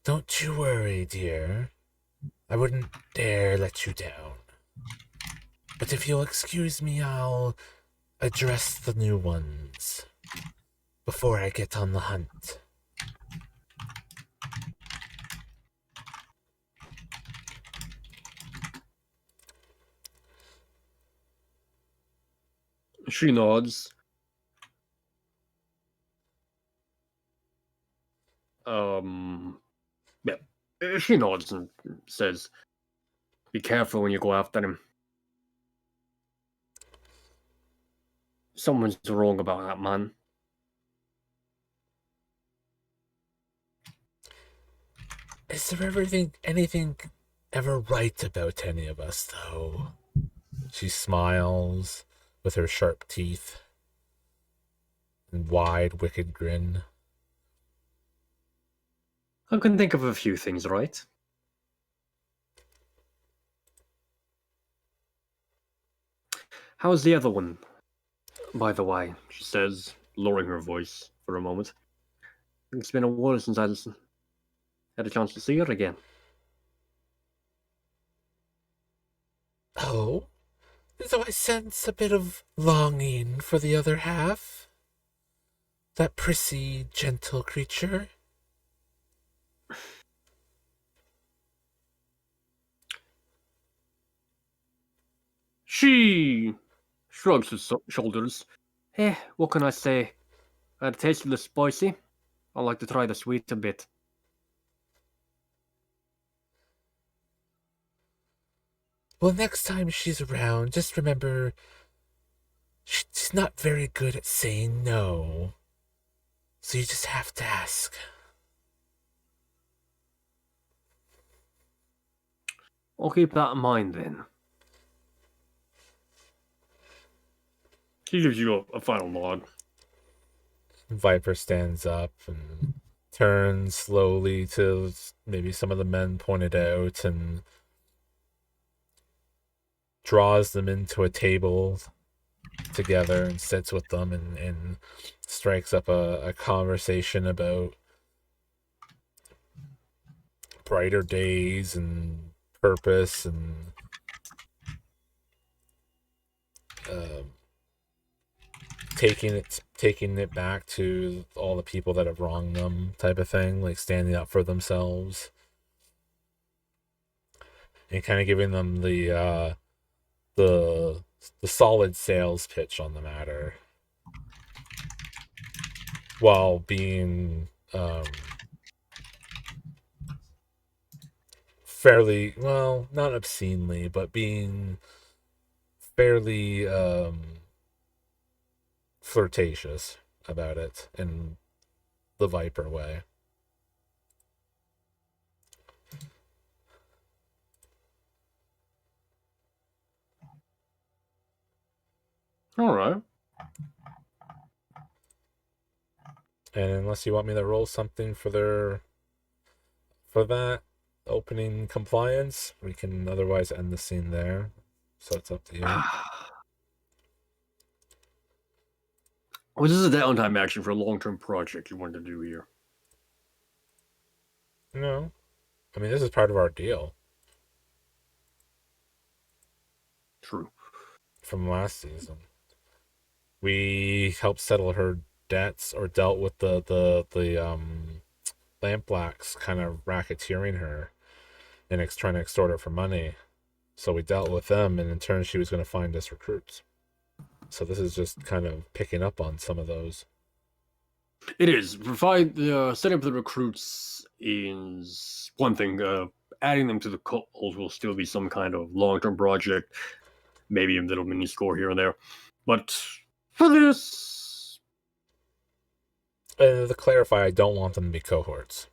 Don't Don't you worry, dear. I wouldn't dare let you down. But if you'll excuse me, I'll address the new ones before I get on the hunt. She nods. Yeah. She nods and says, "Be careful when you go after him. Someone's wrong about that man." Is there anything ever right about any of us, though? She smiles with her sharp teeth and wide, wicked grin. I can think of a few things, right? How's the other one, by the way? She says, lowering her voice for a moment. It's been a while since I had a chance to see her again. Oh? Do I sense a bit of longing for the other half? That prissy, gentle creature? She shrugs her shoulders. What can I say? I had tasted the spicy. I like to try the sweet a bit. Well, next time she's around, just remember she's not very good at saying no. So you just have to ask. I'll keep that in mind then. She gives you a final nod. Viper stands up and turns slowly to maybe some of the men pointed out and draws them into a table together and sits with them and strikes up a conversation about brighter days and purpose and taking it back to all the people that have wronged them, type of thing, like standing up for themselves and kind of giving them the solid sales pitch on the matter while being fairly, well, not obscenely, but being fairly flirtatious about it in the Viper way. All right. And unless you want me to roll something for that opening compliance, we can otherwise end the scene there. So it's up to you. Well, this is a downtime action for a long-term project you wanted to do here. No. I mean, this is part of our deal True. from last season. We helped settle her debts or dealt with the Lampblacks kind of racketeering her and trying to extort her for money. So we dealt with them, and in turn she was going to find us recruits. So this is just kind of picking up on some of those. It is. Setting up the recruits is one thing. Adding them to the cult will still be some kind of long-term project. Maybe a little mini score here and there. But for this... To clarify, I don't want them to be cohorts.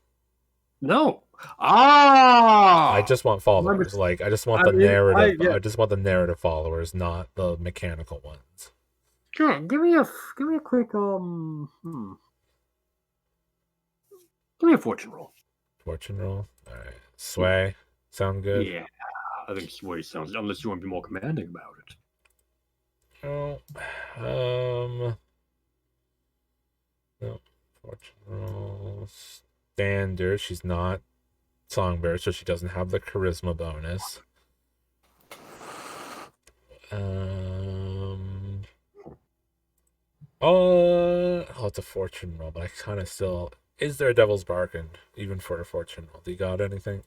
No. Ah! I just want followers. Like, I just want the narrative. I just want the narrative followers, not the mechanical ones. Sure. Give me a quick Give me a fortune roll. Fortune roll. All right. Sway. Sound good? Yeah, I think sway sounds. Unless you want to be more commanding about it. Oh, no. Fortune roll standard. She's not songbird, so she doesn't have the charisma bonus. It's a fortune roll, but I kind of still. Is there a devil's bargain even for a fortune roll? Do you got anything?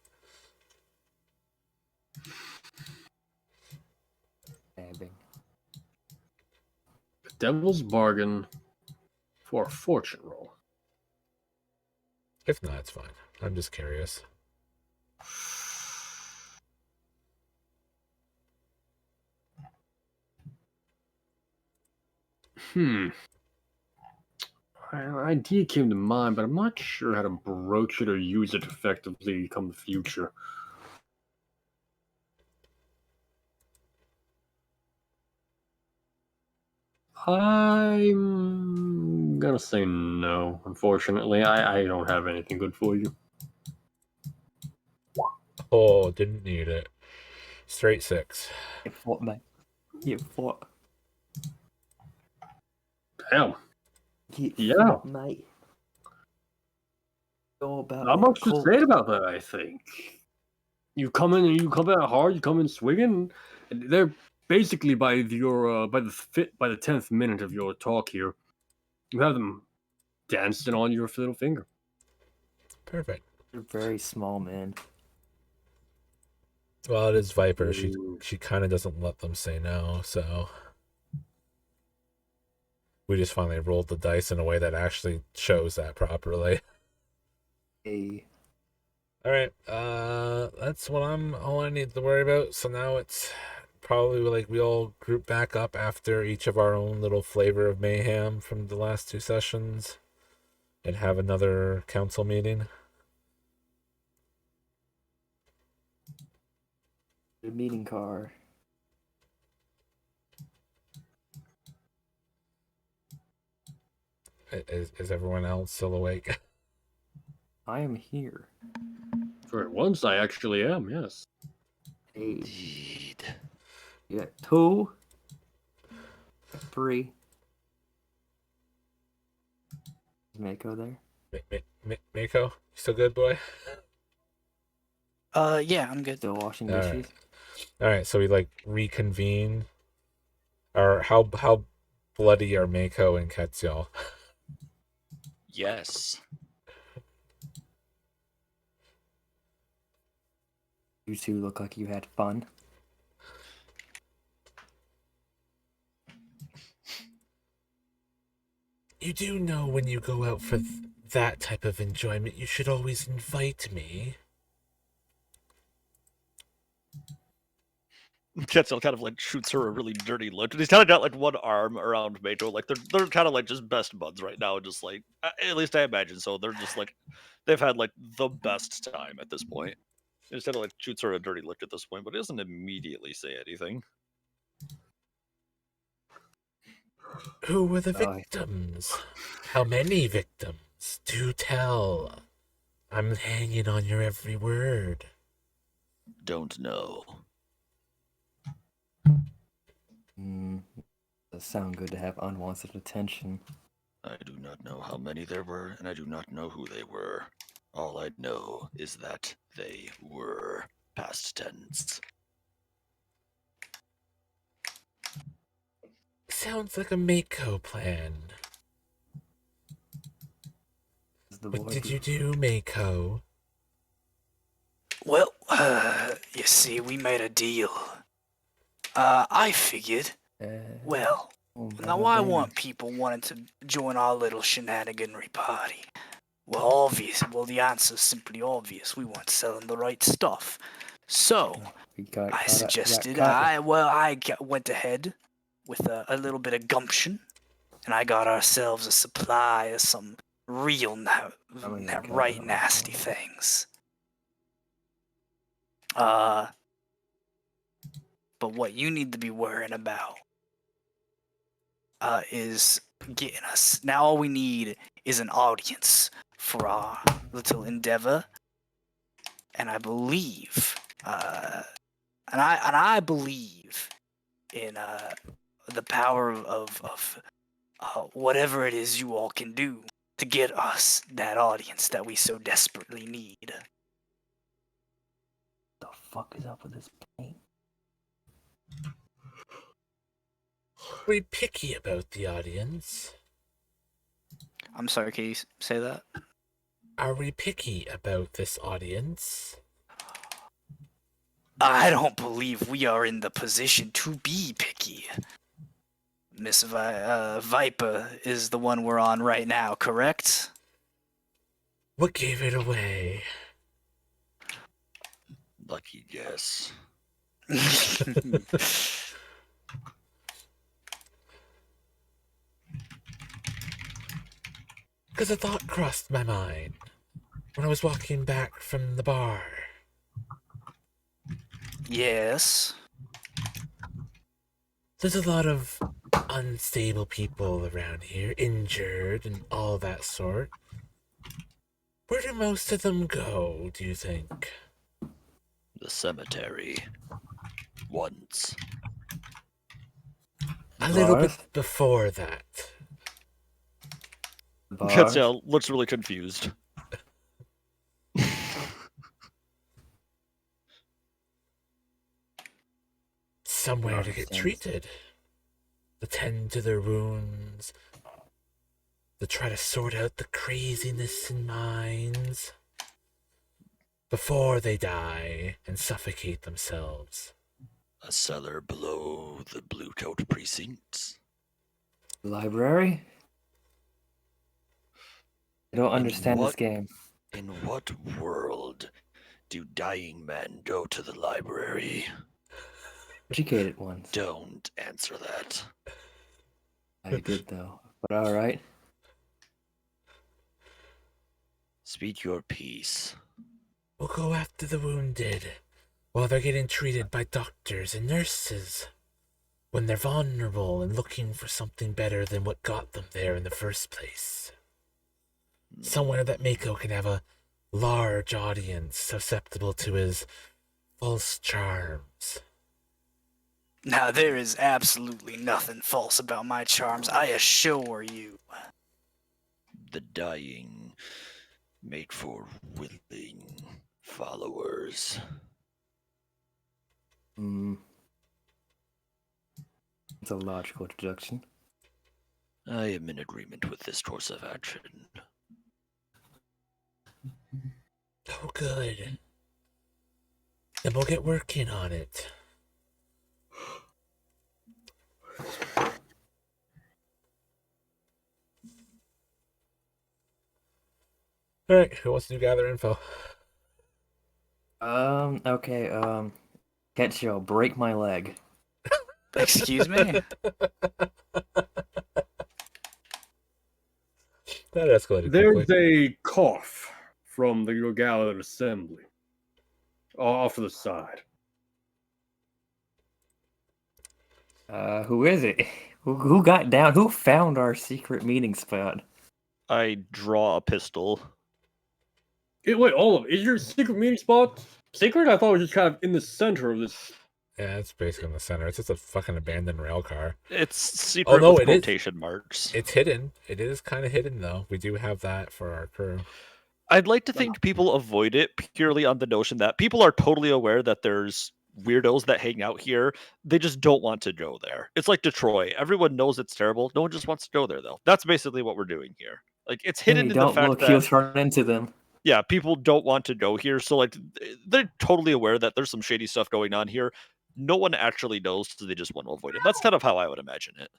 Devil's bargain for a fortune roll. If not, it's fine. I'm just curious. An idea came to mind, but I'm not sure how to broach it or use it effectively come the future. I'm gonna say no, unfortunately. I don't have anything good for you. Oh, didn't need it. Straight 6. You fought, mate. You fought. Damn. You Yeah. fought, mate. All about Not that much to cult. say about that, I think. You come in and you come out hard, you come in swinging, and they're basically by the 10th minute of your talk here, you have them dancing on your little finger. Perfect. You're very small, man. Well, it is Viper. She Ooh. kind of doesn't let them say no, so we just finally rolled the dice in a way that actually shows that properly. Hey. All right, that's what all I need to worry about. So now it's probably like we all group back up after each of our own little flavor of mayhem from the last 2 sessions, and have another council meeting. The meeting car. Is everyone else still awake? I am here. For once, I actually am, yes. Hey. Indeed. You got 2. 3. Is Mako there? Mako, you still good, boy? Yeah, I'm good. Still washing All dishes? All right, so we like reconvene. Or how bloody are Mako and Ketziel? Yes. You two look like you had fun. You do know when you go out for that type of enjoyment, you should always invite me. Ketzel kind of like shoots her a really dirty look, and he's kind of got like one arm around Mako. Like they're kind of like just best buds right now, just like at least I imagine so. They're just like they've had like the best time at this point. He just kind of like shoots her a dirty look at this point, but he doesn't immediately say anything. Who were the Oh. victims? How many victims? Do tell. I'm hanging on your every word. Don't know. Does sound good to have unwanted attention. I do not know how many there were, and I do not know who they were. All I know is that they were past tense. Sounds like a Mako plan. What did you do, Mako? Well, you see, we made a deal. I figured, well, now I want people wanting to join our little shenaniganry party. Well, the answer's simply obvious. We weren't selling the right stuff. So, I suggested, I went ahead with a little bit of gumption, and I got ourselves a supply of some real, right nasty things. But what you need to be worrying about is getting us. Now all we need is an audience for our little endeavor, and I believe, and I believe in the power of whatever it is you all can do to get us that audience that we so desperately need. fuck is up with this paint? Are we picky about the audience? I'm sorry, can you say that? Are we picky about this audience? I don't believe we are in the position to be picky. Miss Viper is the one we're on right now, correct? What gave it away? Lucky guess. Because a thought crossed my mind when I was walking back from the bar. Yes. There's a lot of unstable people around here, injured and all that sort. Where do most of them go, do you think? The cemetery. Once. A little Bars? bit before that. Bars? Ketzel looks really confused. Somewhere to get Nonsense. treated. To tend to their wounds. To try to sort out the craziness in minds. Before they die and suffocate themselves. A cellar below the Blue Coat precincts. Library? I don't understand this what- game. In what world do dying men go to the library? Educated ones. Don't answer that. I did though. But alright. Speak your piece. We'll go after the wounded while they're getting treated by doctors and nurses. When they're vulnerable and looking for something better than what got them there in the first place. Somewhere that Mako can have a large audience susceptible to his false charms. Now, there is absolutely nothing false about my charms, I assure you. The dying make for willing followers. It's a logical deduction. I am in agreement with this course of action. Oh, good. Then we'll get working on it. Alright, who wants to gather info? Okay, Ketcho, break my leg. Excuse me? That escalated There's quickly. a cough from your gathered assembly. Off to the side. Who is it? Who got down? Who found our secret meeting spot? I draw a pistol. Wait, Olive, is your secret meeting spot secret? I thought it was just kind of in the center of this. Yeah, it's basically in the center. It's just a fucking abandoned rail car. It's secret no, with it is. quotation marks. It's hidden. It is kind of hidden, though. We do have that for our crew. I'd like to think people avoid it purely on the notion that people are totally aware that there's weirdos that hang out here. They just don't want to go there. It's like Detroit. Everyone knows it's terrible. No one just wants to go there, though. That's basically what we're doing here. Like, it's hidden in the don't fact look, that... he'll run into them. Yeah, people don't want to go here. So, like, they're totally aware that there's some shady stuff going on here. No one actually knows, so they just want to avoid it. That's kind of how I would imagine it.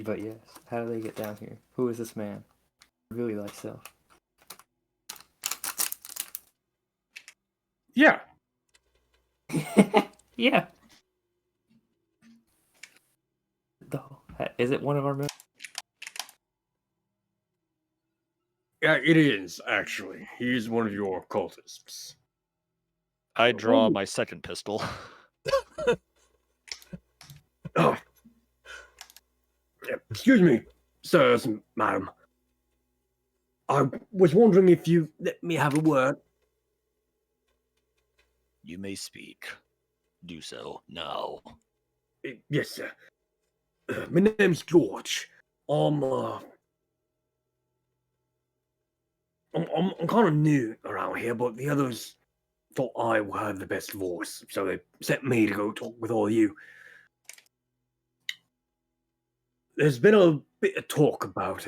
But yes, how do they get down here? Who is this man? Reveal thyself. Yeah. Yeah. Is it one of our members? Yeah, it is, actually. He's one of your cultists. I draw Oh. my second pistol. Oh. Excuse me, sirs and madam. I was wondering if you let me have a word. You may speak. Do so now. Yes, sir. My name's George. I'm I'm kind of new around here, but the others thought I had the best voice, so they sent me to go talk with all you. There's been a bit of talk about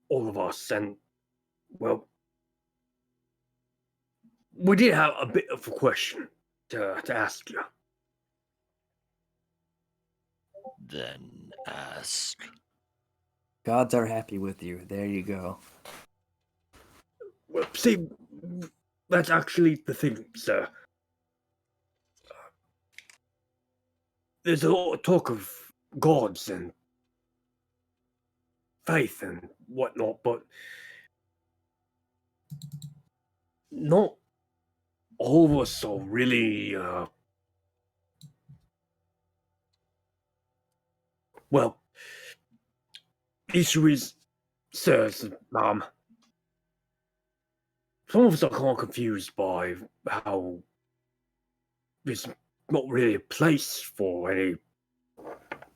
all of us, and well, we did have a bit of a question to ask you. Then ask. Gods are happy with you. There you go. Well, see, that's actually the thing, sir. There's a lot of talk of gods and faith and whatnot, but not all of us are really, well, the issue is, sirs and ma'am, some of us are kind of confused by how there's not really a place for any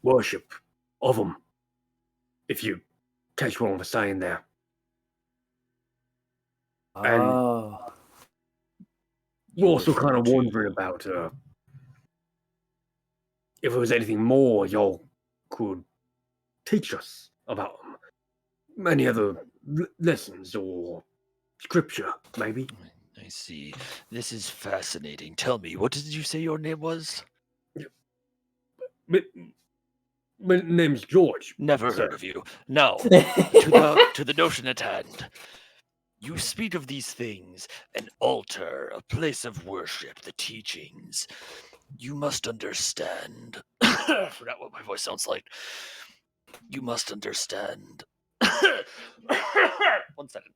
worship of them, if you catch what I'm saying there. And Oh, we're also refer kind of to- wondering about if there was anything more y'all could teach us about them. Any other lessons or scripture, maybe? I see. This is fascinating. Tell me, what did you say your name was? My name's George. Never sir. heard of you. Now, to the notion at hand. You speak of these things, an altar, a place of worship, the teachings. You must understand. I forgot what my voice sounds like. You must understand. 1 second.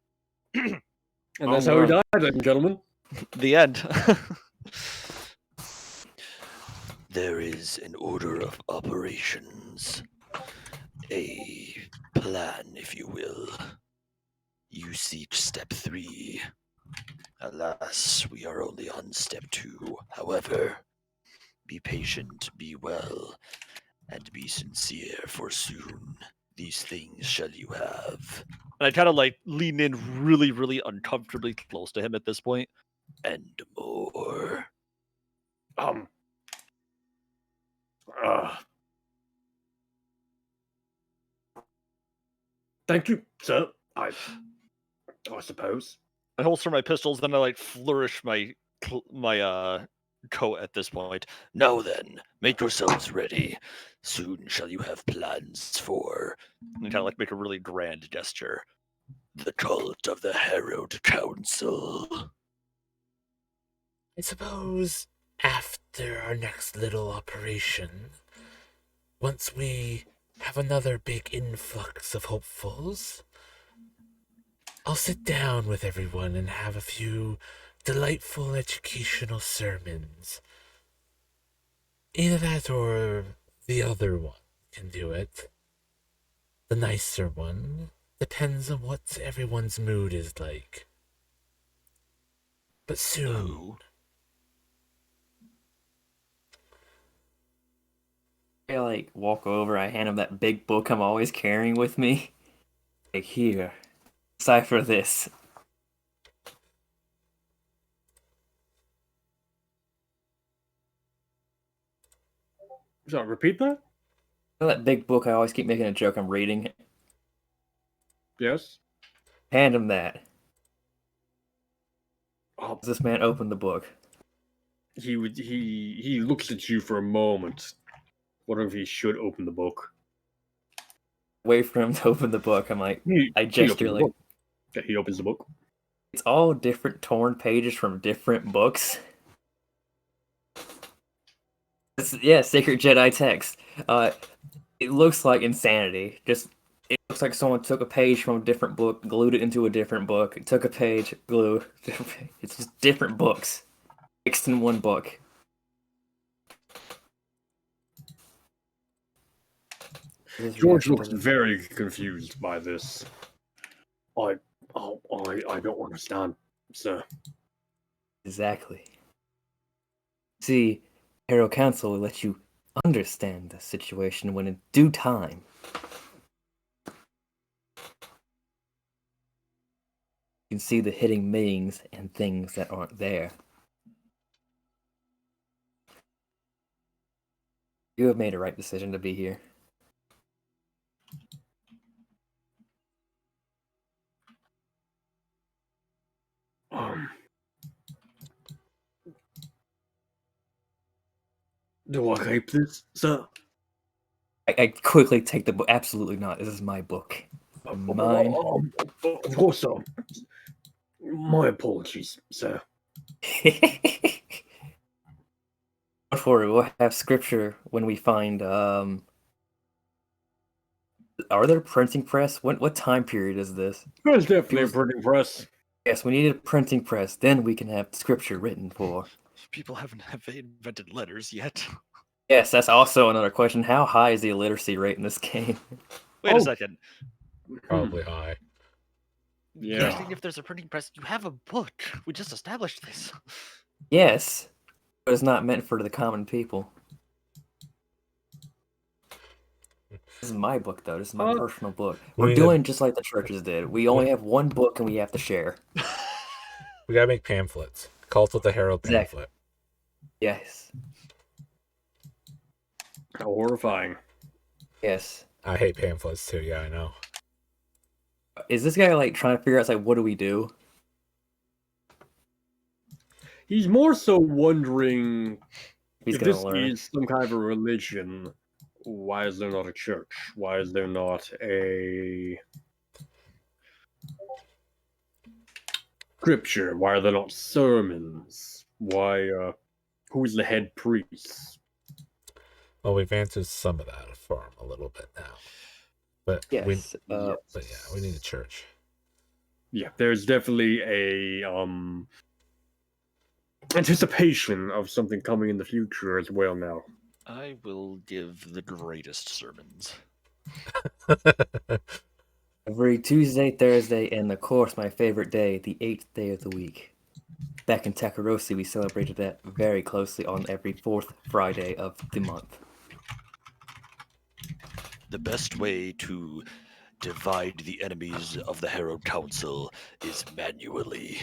And that's Oh, how he no. died, ladies and gentlemen. The end. There is an order of operations, a plan, if you will. You seek step 3. Alas, we are only on step 2. However, be patient, be well, and be sincere, for soon these things shall you have. And I kind of like lean in really, really uncomfortably close to him at this point. And more. Thank you, sir. I suppose. I holster my pistols, then I like flourish my coat at this point. Now then, make yourselves ready. Soon shall you have plans for, and kind of like make a really grand gesture. The cult of the Harrowed Council. I suppose after our next little operation, once we have another big influx of hopefuls, I'll sit down with everyone and have a few delightful educational sermons. Either that or the other one can do it. The nicer one depends on what everyone's mood is like. But soon. Who? I like walk over. I hand him that big book I'm always carrying with me. Like, here, decipher this. Sorry, repeat that? You know that big book I always keep making a joke I'm reading? Yes. Hand him that. Oh, This man opened the book. he looks at you for a moment. Wondering if he should open the book. Wait for him to open the book. I'm like, I He gesture opens the like, book. Yeah, he opens the book. it's all different torn pages from different books. Yeah, Sacred Jedi text. It looks like insanity. It looks like someone took a page from a different book, glued it into a different book, took a page, glue. It's just different books mixed in one book. George looks very confused by this. I don't understand, sir. Exactly. See, Harrow Council will let you understand the situation when in due time. You can see the hidden meanings and things that aren't there. You have made a right decision to be here. Do I keep this, sir? I quickly take the book. Absolutely not. This is my book. Mine. Of course, sir. My apologies, sir. For it, we'll have scripture when we find. Are there printing press? What time period is this? There's definitely a printing press. Yes, we need a printing press. Then we can have scripture written for. People haven't invented letters yet. Yes, that's also another question. How high is the illiteracy rate in this game? Wait a second. Probably high. Yeah. Even if there's a printing press, you have a book. We just established this. Yes, but it's not meant for the common people. This is my book, though. This is my personal book. We're doing just like the churches did. We only have one book, and we have to share. We gotta make pamphlets. Cult of the Harrowed pamphlet. Yes. How horrifying. Yes. I hate pamphlets too. Yeah, I know. Is this guy like trying to figure out like what do we do? He's more so wondering He's if gonna this learn. is some kind of a religion. Why is there not a church? Why is there not a scripture? Why are there not sermons? Why, who's the head priest? Well, we've answered some of that for him a little bit now. But Yes. but yeah, we need a church. Yeah, there's definitely a anticipation of something coming in the future as well now. I will give the greatest sermons. Every Tuesday, Thursday, and of course my favorite day, the 8th day of the week. Back in Takarosi, we celebrated that very closely on every 4th Friday of the month. The best way to divide the enemies of the Harrowed Council is manually.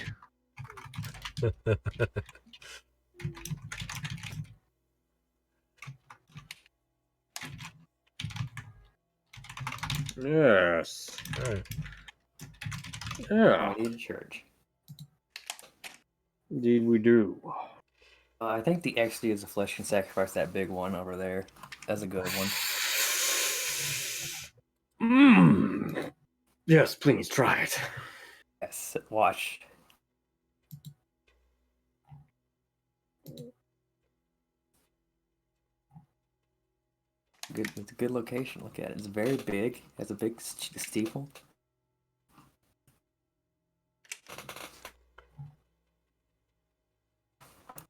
Yes. All right. Yeah. We need a church. Indeed we do. I think the XD is a flesh can sacrifice that big one over there. That's a good one. Yes, please try it. Yes, watch. Good, it's a good location. Look at it. It's very big. It has a big steeple.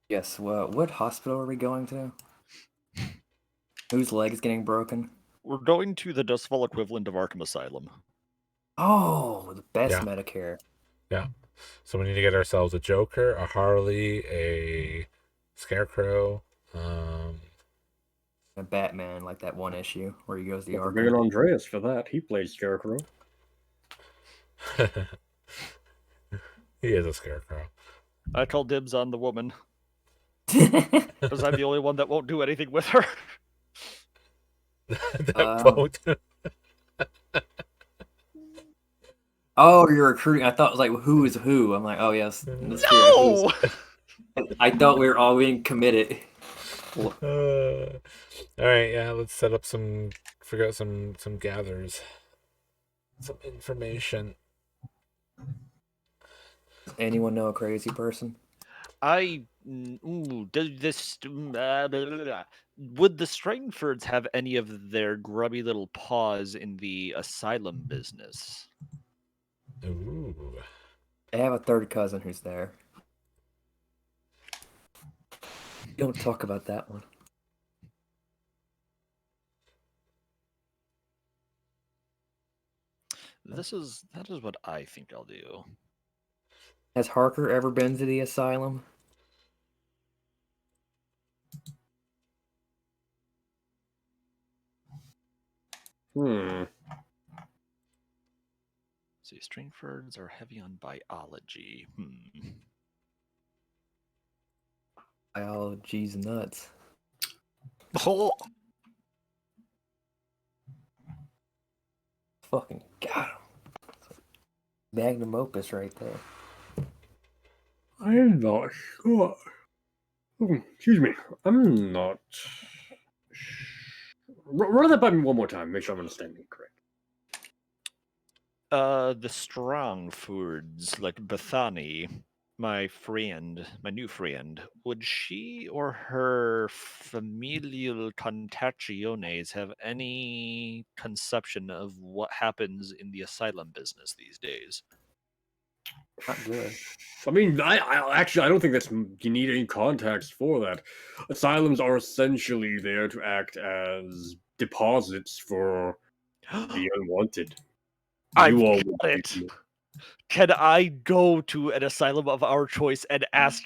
Yes. Well, what hospital are we going to? Whose leg is getting broken? We're going to the Dustfall equivalent of Arkham Asylum. Oh, the best Yeah. Medicare. Yeah. So we need to get ourselves a Joker, a Harley, a Scarecrow. A Batman, like that one issue where he goes to the Bring in Arkham. Andreas for that. He plays Scarecrow. He is a Scarecrow. I call dibs on the woman, because I'm the only one that won't do anything with her. That won't. Oh, you're recruiting. I thought it was like who is who. I'm like, oh yes. No! I thought we were all being committed. All right, yeah. Let's set up some. Figure out some gathers. Some information. Does anyone know a crazy person? Does this would the Strangfords have any of their grubby little paws in the asylum business? Ooh. I have a third cousin who's there. Don't talk about that one. That is what I think I'll do. Has Harker ever been to the asylum? see, Stringfords are heavy on biology. Biology's nuts. Oh, Fucking got him. Magnum opus right there. I'm not sure. Excuse me. I'm not. Run that by me one more time. Make sure I'm understanding correct. The Strongfords, like Bethany, my friend, my new friend, would she or her familial contaciones have any conception of what happens in the asylum business these days? Not good. I mean, I actually I don't think you need any context for that. Asylums are essentially there to act as deposits for the unwanted. I've You all got would it. be- Can I go to an asylum of our choice and ask,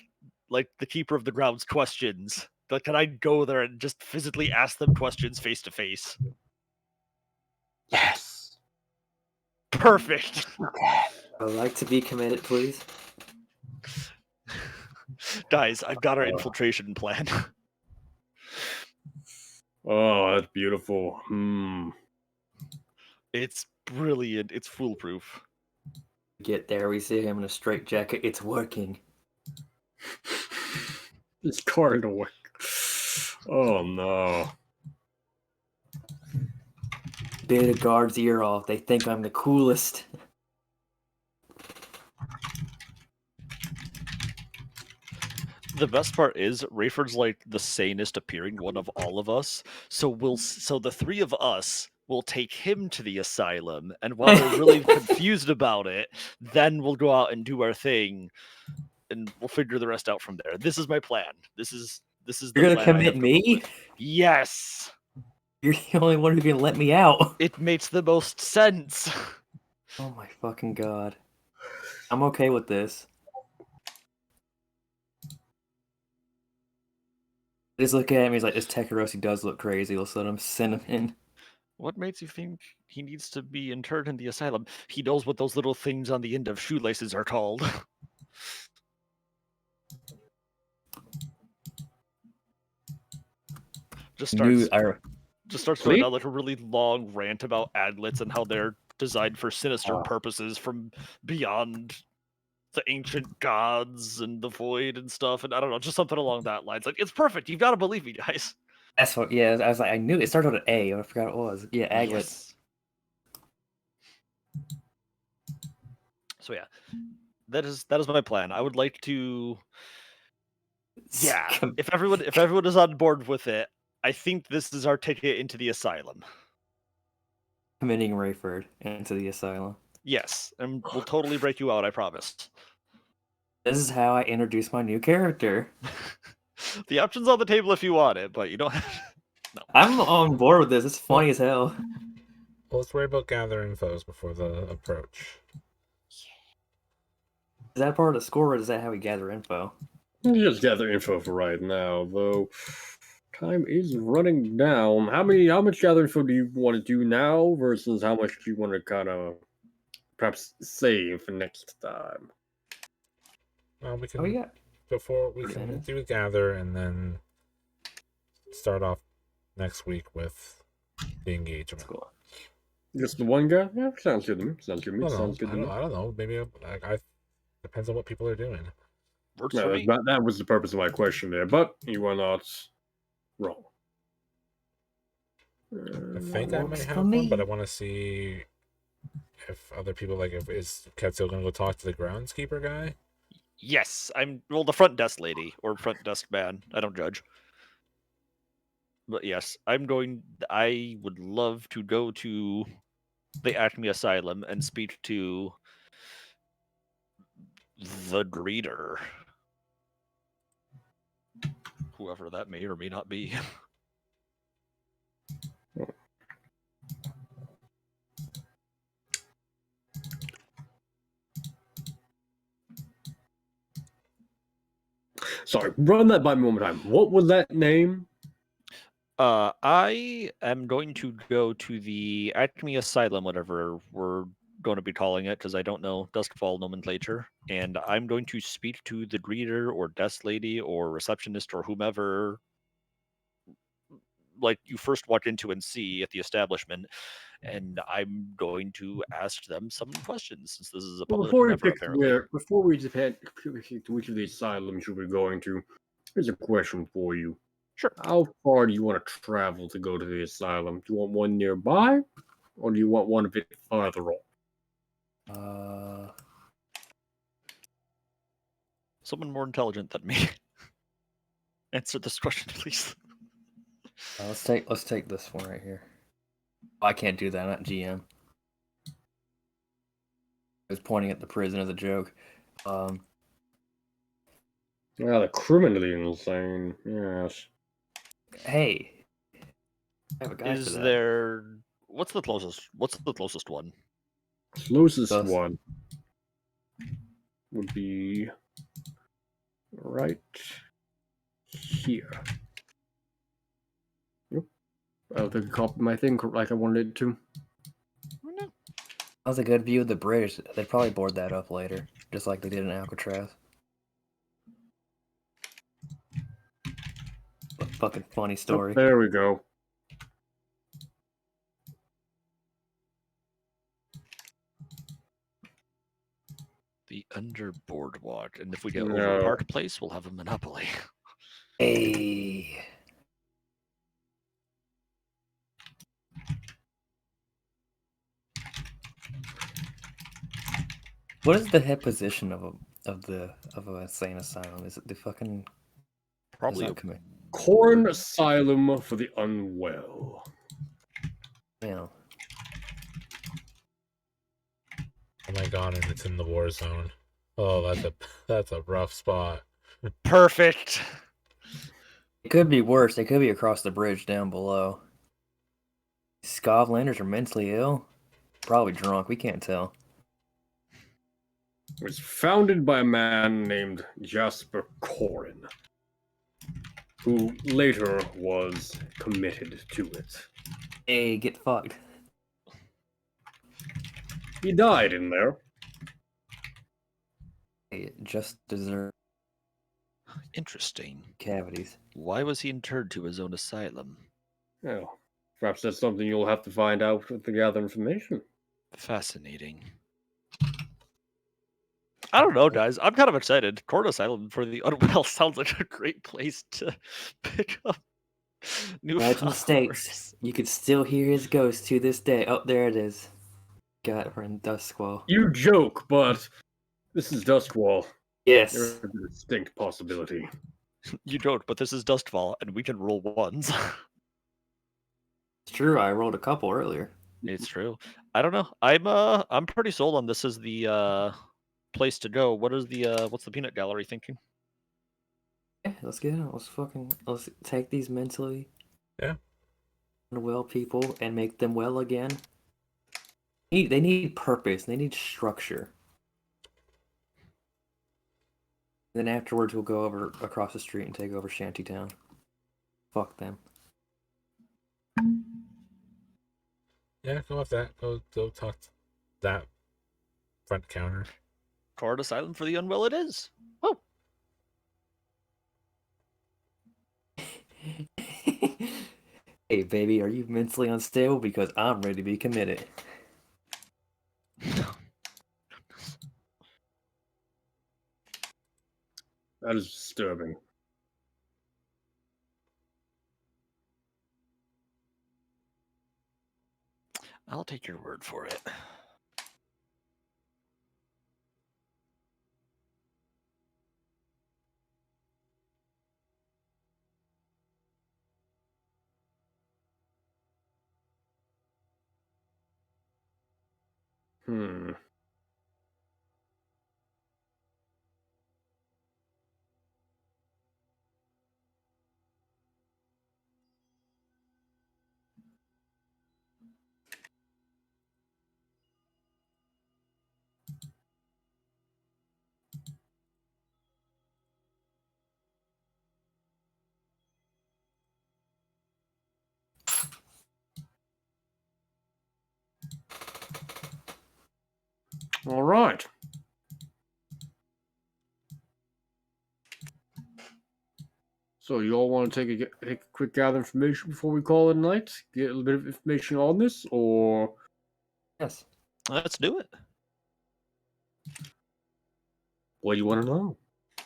like, the keeper of the grounds questions? Like, can I go there and just physically ask them questions face to face? Yes. Perfect. I would like to be committed, please. Guys, I've got our infiltration plan. Oh, that's beautiful. It's brilliant. It's foolproof. Get there, we see him in a straitjacket. It's working. It's going to work. Oh no. Bit a guard's ear off. They think I'm the coolest. The best part is Rayford's like the sanest appearing one of all of us. So the three of us will take him to the asylum, and while they're really confused about it, then we'll go out and do our thing, and we'll figure the rest out from there. This is my plan. This is the You're gonna plan I have commit come up me? with. Yes. You're the only one who can let me out. It makes the most sense. Oh my fucking god. I'm okay with this. Just look at him, he's like, this Tekarosi does look crazy, let's let him send him in. What makes you think he needs to be interned in the asylum? He knows what those little things on the end of shoelaces are called. Just starts going down like a really long rant about adlets and how they're designed for sinister purposes from beyond the ancient gods and the void and stuff, and I don't know, just something along that lines. Like, it's perfect. You've got to believe me, guys. That's what, yeah, I was like, I knew it started with an A, I forgot what it was. Yeah, Aglet. Yes. So yeah, that is my plan. I would like to, yeah, if everyone is on board with it, I think this is our ticket into the asylum. Committing Rayford into the asylum. Yes, and we'll totally break you out, I promise. This is how I introduce my new character. The option's on the table if you want it, but you don't have no. I'm on board with this. It's funny as hell. Well, let's worry about gathering infos before the approach. Is that part of the score, or is that how we gather info? You just gather info for right now, though. Time is running down. How much gather info do you want to do now versus how much do you want to kind of perhaps save for next time? We can before we can do gather and then start off next week with the engagement. Cool. Just the one guy? Yeah, sounds good to me. Sounds good to me. Sounds good to me. I don't know. Maybe I depends on what people are doing. That was the purpose of my question there, but you are not wrong. I think I might have one, but I want to see if other people is Ketsu gonna go talk to the groundskeeper guy? Yes, the front desk lady or front desk man. I don't judge. But yes, I would love to go to the Acme Asylum and speak to the greeter. Whoever that may or may not be. Sorry, run that by me one more time. What was that name? I am going to go to the Acme Asylum, whatever we're going to be calling it because I don't know Duskfall nomenclature, and I'm going to speak to the greeter or desk lady or receptionist or whomever, like you first walk into and see at the establishment, and I'm going to ask them some questions since this is a Well, public before we endeavor, pick apparently. before we pick which of the asylums you'll be going to, here's a question for you. Sure. How far do you want to travel to go to the asylum? Do you want one nearby, or do you want one a bit farther off? Someone more intelligent than me. Answer this question, please. Let's take this one right here. I can't do that. I'm not GM. I was pointing at the prison as a joke. Yeah, the criminally insane. Yes. Hey, I have a guy for Is that. there what's the closest one? Closest Close. one would be right here. Yep. I don't think I copied my thing like I wanted it to. No. That was a good view of the bridge. They probably board that up later, just like they did in Alcatraz. A fucking funny story. Oh, there we go. The under boardwalk, and if we get over No. Park Place, we'll have a monopoly. Hey. What is the head position of an insane asylum? Is it the fucking Probably a Corn Asylum for the Unwell. Yeah. Oh my god, and it's in the war zone. Oh, that's a rough spot. perfect. It could be worse. They could be across the bridge down below. Scotlanders are mentally ill. Probably drunk. We can't tell. It was founded by a man named Jasper Corin, who later was committed to it. Hey, get fucked. He died in there. Hey, just deserve Interesting. cavities. Why was he interred to his own asylum? Well, perhaps that's something you'll have to find out to gather information. Fascinating. I don't know, guys. I'm kind of excited. Court Asylum for the Unwell sounds like a great place to pick up new Imagine followers. States. You could still hear his ghost to this day. Oh, there it is. Got her in Duskwall. You joke, but this is Duskwall. Yes. There's a distinct possibility. You don't, but this is Dustfall, and we can roll ones. It's true. I rolled a couple earlier. It's true. I don't know. I'm pretty sold on this as the place to go. What's the peanut gallery thinking? Yeah, let's get it. Let's take these mentally unwell people and make them well again. They need purpose. They need structure. Then afterwards, we'll go over across the street and take over Shantytown. Fuck them. Yeah, go with that. Go talk to that front counter. Court Asylum for the Unwell it is. Oh. Hey, baby, are you mentally unstable? Because I'm ready to be committed. That is disturbing. I'll take your word for it. Hmm. All right. So you all want to take a quick gather information before we call it a night? Get a little bit of information on this, or Yes. Let's do it. what do you want to know? He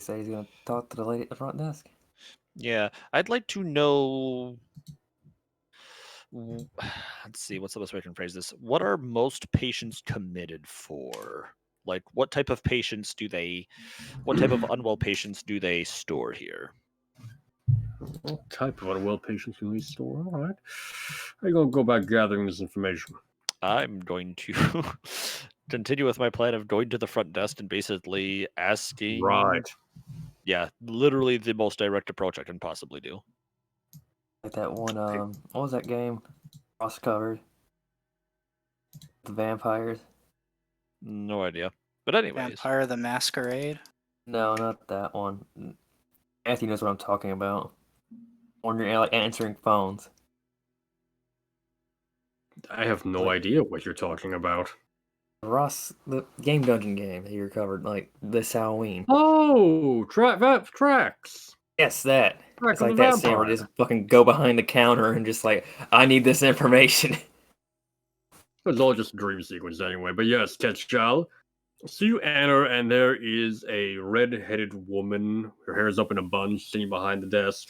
said he's gonna talk to the lady at the front desk. Yeah, I'd like to know. Let's see, what's the best way I can phrase this? What are most patients committed for? Like, what type of patients do they? What type of unwell patients do they store here? What type of unwell patients can we store? All right. How are you going to go about gathering this information? I'm going to continue with my plan of going to the front desk and basically asking. Right. Yeah, literally the most direct approach I can possibly do. Like that one, what was that game? Cross covered. The vampires? No idea. But anyways, Vampire the Masquerade. No, not that one. Anthony knows what I'm talking about. When you're like answering phones. I have no idea what you're talking about. Ross, the game dungeon game that you recovered like this Halloween. Oh, tracks. Yes, that. Track It's of like the that scene where vampire. you just fucking go behind the counter and just like, I need this information. It's all just a dream sequence anyway. But yes, Tetchal. So you enter, and there is a red-headed woman. Her hair is up in a bun, sitting behind the desk.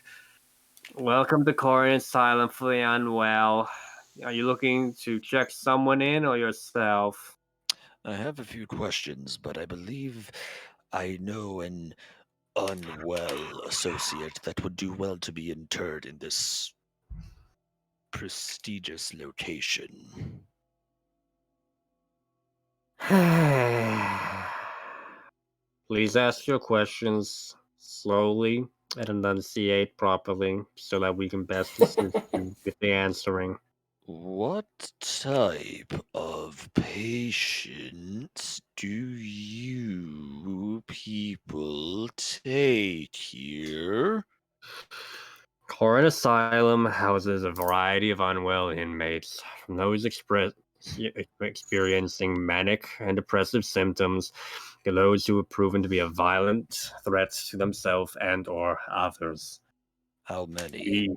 Welcome to Corin Asylum for the Unwell. Are you looking to check someone in or yourself? I have a few questions, but I believe I know an unwell associate that would do well to be interred in this prestigious location. Please ask your questions slowly and enunciate properly so that we can best assist you with the answering. What type of patients do you people take here? Corin Asylum houses a variety of unwell inmates, from those experiencing manic and depressive symptoms to those who have proven to be a violent threat to themselves and or others. How many? We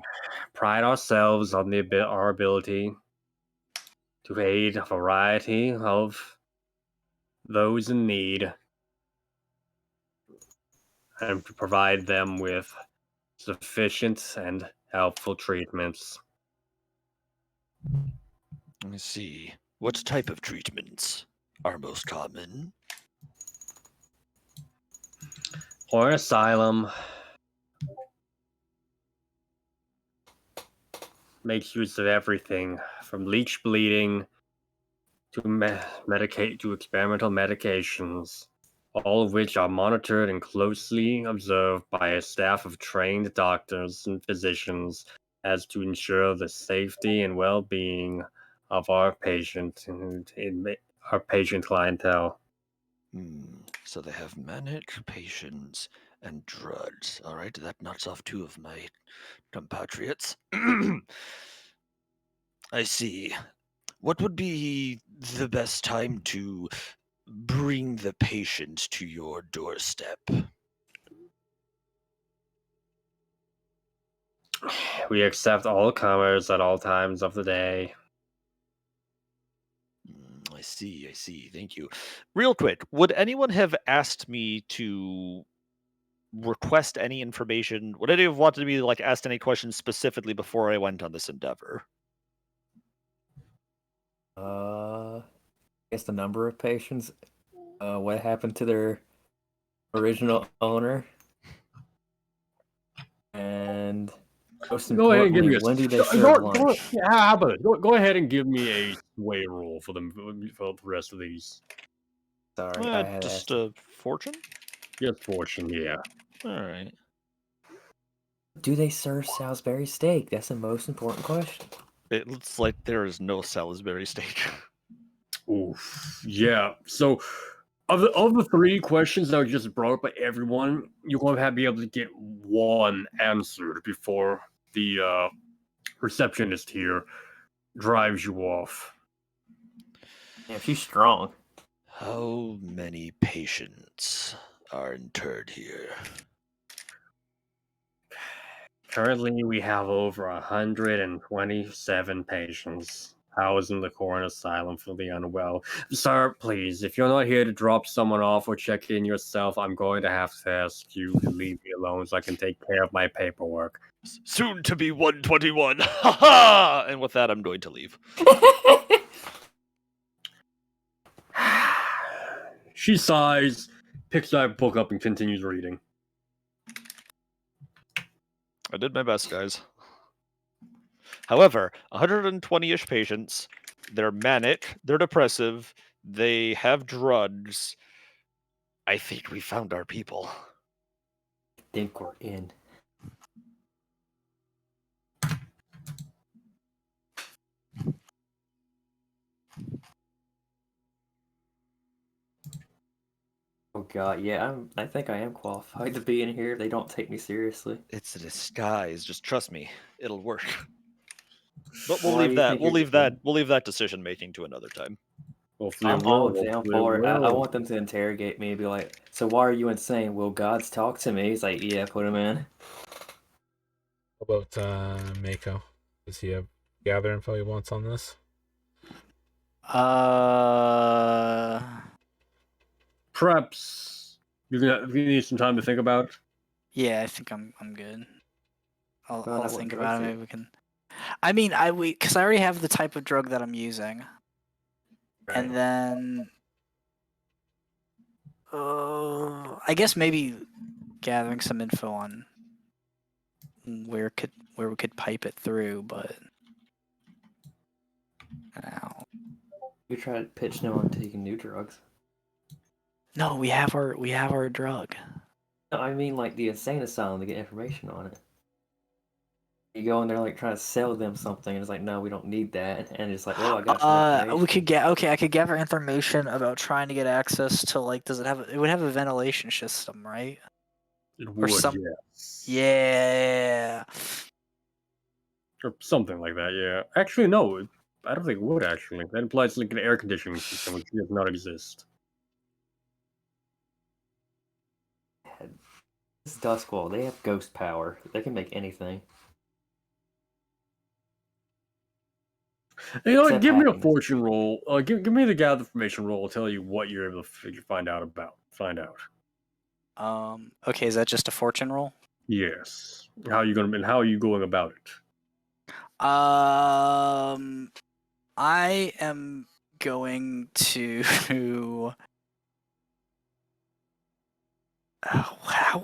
pride ourselves on our ability to aid a variety of those in need and to provide them with sufficient and helpful treatments. Let me see. What type of treatments are most common? Or asylum makes use of everything from leech bleeding to to experimental medications, all of which are monitored and closely observed by a staff of trained doctors and physicians as to ensure the safety and well-being of our our patient clientele. So they have manic patients and drugs. All right, that knocks off two of my compatriots. I see. What would be the best time to bring the patient to your doorstep? We accept all comers at all times of the day. I see. Thank you. Real quick, would anyone have asked me to request any information? Would anyone have wanted me to like ask any questions specifically before I went on this endeavor? I guess the number of patients. What happened to their original owner? And most Go ahead and give importantly, me a when do they serve lunch? how about it? Go ahead and give me a sway roll for the rest of these. Sorry, I had Just asked. a fortune. Yes, fortune, yeah. All right. Do they serve Salisbury steak? That's the most important question. It looks like there is no Salisbury steak. Oof. Yeah. So of the three questions that were just brought up by everyone, you're going to be able to get one answered before the receptionist here drives you off. Yeah, she's strong. How many patients are interred here? Currently, we have over 127 patients housed in the Corn Asylum for the Unwell. Sir, please, if you're not here to drop someone off or check in yourself, I'm going to have to ask you to leave me alone so I can take care of my paperwork. Soon to be 121. Ha ha! And with that, I'm going to leave. She sighs, picks that book up, and continues reading. I did my best, guys. However, 120-ish patients, they're manic, they're depressive, they have drugs. I think we found our people. I think we're in. Oh god, yeah, I think I am qualified to be in here. They don't take me seriously. It's a disguise. Just trust me, it'll work. But we'll Why do leave you that. think We'll you're leave that. We'll leave that decision making to another time. Hopefully I'm it will. all down Hopefully for it it. I will. want them to interrogate me and be like, so why are you insane? Will gods talk to me? He's like, yeah, put him in. How about Mako? Does he have gather info he wants on this? Perhaps you need some time to think about it. Yeah, I think I'm good. Find I'll out what think drugs about it. it- Maybe we can. I mean, because I already have the type of drug that I'm using, and then I guess maybe gathering some info on where we could pipe it through, but now We tried pitching him on taking new drugs. no, we have our drug. No, I mean like the insane asylum to get information on it. You go in there like trying to sell them something, and it's like, no, we don't need that. And it's like, well, I got some information. We could get I could gather information about trying to get access to like, it would have a ventilation system, right? It Or would, some, yes. yeah. Or something like that, yeah. Actually, no. I don't think it would, actually. That implies like an air conditioning system, which does not exist. This Duskwall, they have ghost power. They can make anything. You know what? Except Give me a happiness. fortune roll. Give me the gather information roll. I'll tell you what you're able to find out. Okay, is that just a fortune roll? Yes. How are you going about it? I am going to.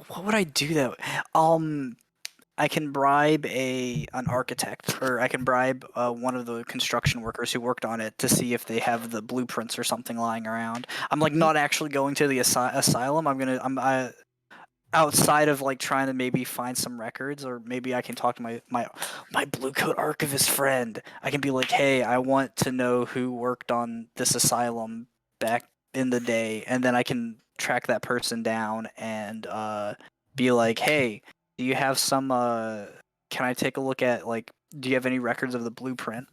What would I do that? I can bribe an architect, or I can bribe one of the construction workers who worked on it to see if they have the blueprints or something lying around. I'm like not actually going to the asylum. I'm outside of like trying to maybe find some records, or maybe I can talk to my blue coat archivist friend. I can be like, hey, I want to know who worked on this asylum back in the day, and then I can track that person down and be like, hey, do you have some can I take a look at, like, do you have any records of the blueprint?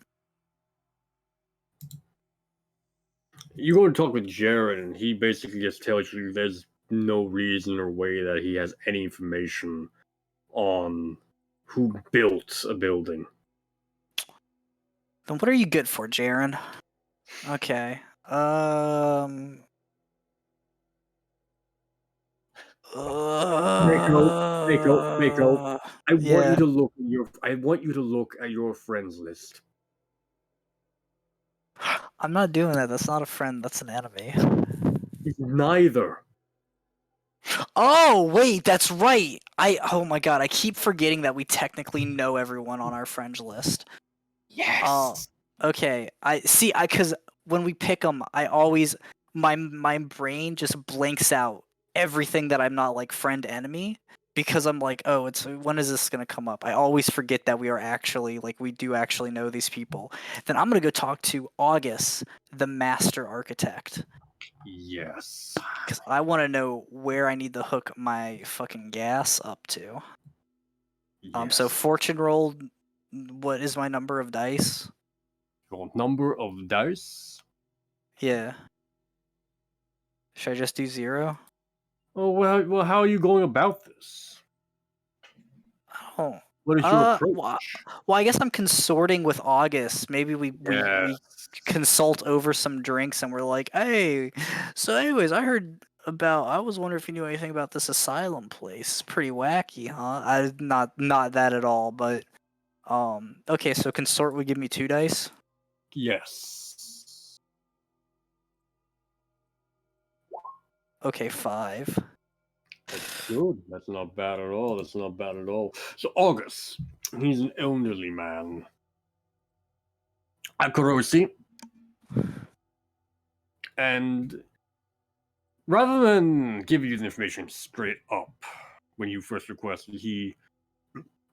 You go to talk with Jared, and he basically just tells you there's no reason or way that he has any information on who built a building. Then what are you good for, Jaren? Okay. Mako, I want Yeah. you to look at your friends list. I'm not doing that. That's not a friend. That's an enemy. It's neither. Oh, wait, that's right. Oh my god, I keep forgetting that we technically know everyone on our friends list. Yes. Okay. Cuz when we pick them, I always my brain just blanks out everything that I'm not like friend enemy, because I'm like, "Oh, when is this going to come up?" I always forget that we are actually like we do actually know these people. Then I'm going to go talk to August, the master architect. Yes. Because I want to know where I need to hook my fucking gas up to. So fortune roll, what is my number of dice? Your number of dice? Yeah. Should I just do 0? Oh well, how are you going about this? Oh. What is your approach? Well, I guess I'm consorting with August. Maybe we Yes. consult over some drinks and we're like, hey, so anyways, I was wondering if you knew anything about this asylum place. Pretty wacky, huh? Not that at all, but okay, so consort would give me 2 dice. Yes. Okay, 5. That's good. That's not bad at all. That's not bad at all. So August, he's an elderly man. Akarosi. And rather than give you the information straight up when you first requested, he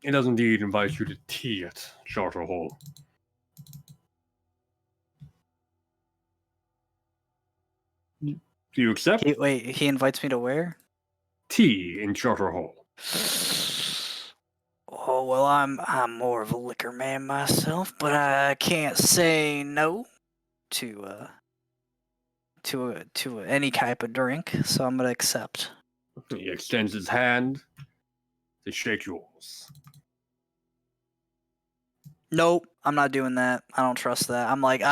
does indeed invite you to tea at Charter Hall. Do you accept? He invites me to where? Tea in Charter Hall. Oh well, I'm more of a liquor man myself, but I can't say no to any type of drink, so I'm gonna accept. He extends his hand to shake yours. Nope, I'm not doing that. I don't trust that. I'm like,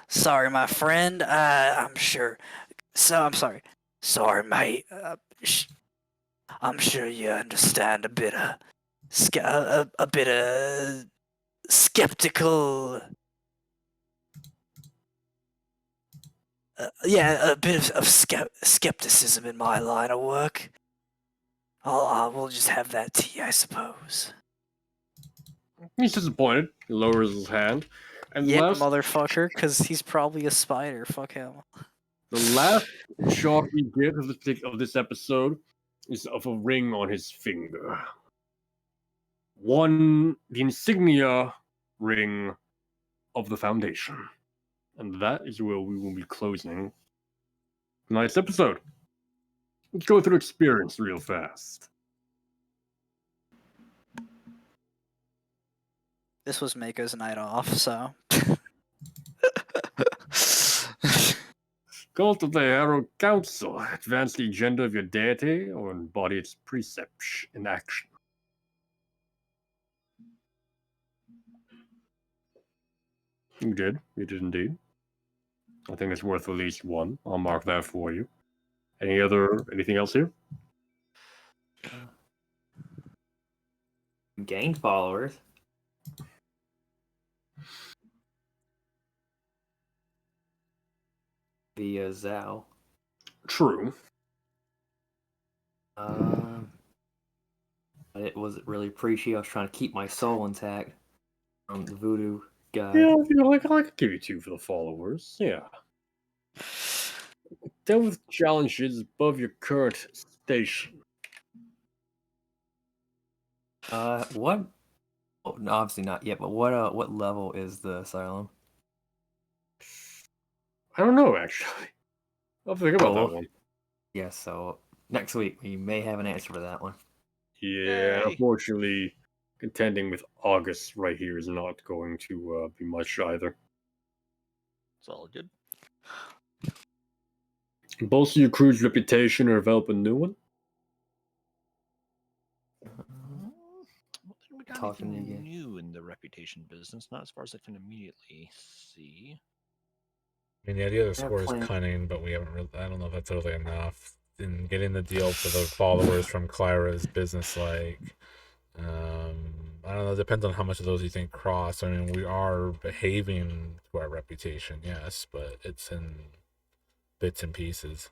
sorry, my friend. I'm sure. So I'm sorry. Sorry, mate. I'm sure you understand a bit of a bit of skeptical. Yeah, a bit of skepticism in my line of work. We'll just have that tea, I suppose. He's disappointed. He lowers his hand. And Yeah, motherfucker, because he's probably a spider. Fuck him. The last shot we get of this episode is of a ring on his finger. The insignia ring of the Foundation. And that is where we will be closing tonight's episode. Let's go through experience real fast. This was Mako's night off, so. Cult of the Harrowed Council. Advance the agenda of your deity or embody its precepts in action. You did. You did indeed. I think it's worth at least 1. I'll mark that for you. Anything else here? Gained followers. Via Zhao. True. But it wasn't really appreciated. I was trying to keep my soul intact from the voodoo guy. Yeah, I could give you 2 for the followers. Yeah. Deal with challenges above your current station. What? Oh, no, obviously not yet. But what level is the asylum? I don't know, actually. I'll think about that one. Yeah, so next week we may have an answer for that one. Yeah, unfortunately, contending with August right here is not going to be much either. It's all good. Bolster your crew's reputation or develop a new one? We got Talking anything again. new in the reputation business, not as far as I can immediately see. I mean, yeah, the other score is cunning, but we haven't really. I don't know if that's totally enough. And getting the deal for the followers from Clara is business-like. I don't know. It depends on how much of those you think cross. I mean, we are behaving to our reputation, yes, but it's in bits and pieces.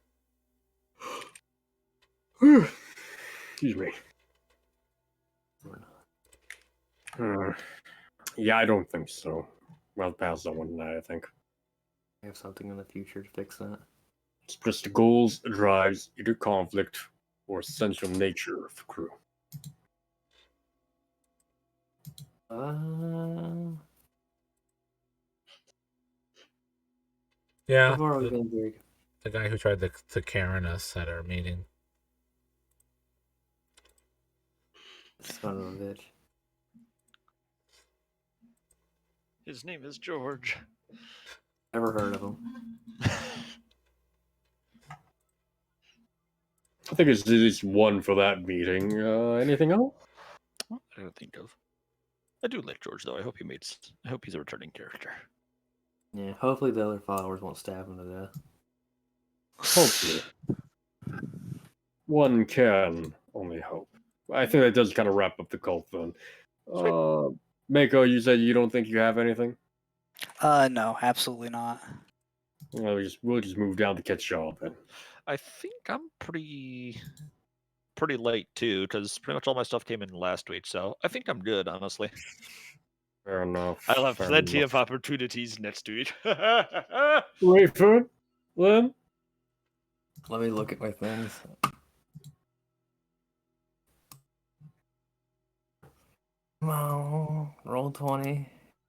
Excuse me. Yeah, I don't think so. Well, past that one tonight, I think. I have something in the future to fix that. Express the goals, drives, either conflict or essential nature of the crew. Yeah, I've already been big. The guy who tried to Karen us at our meeting. Son of a bitch. His name is George. Never heard of him. think it's at least one for that meeting. Anything else? What I don't think of. I do like George though. I hope he's a returning character. Yeah, hopefully the other followers won't stab him to death. Hopefully. One can only hope. I think that does kind of wrap up the cult then. Mako, you said you don't think you have anything? No, absolutely not. Well, we'll just move down to catch y'all then. I think I'm pretty late too, because pretty much all my stuff came in last week, so I think I'm good, honestly. Fair enough. I'll have fair plenty enough. of opportunities next week. Wait for it, Lynn. Let me look at my things. Oh, Roll20,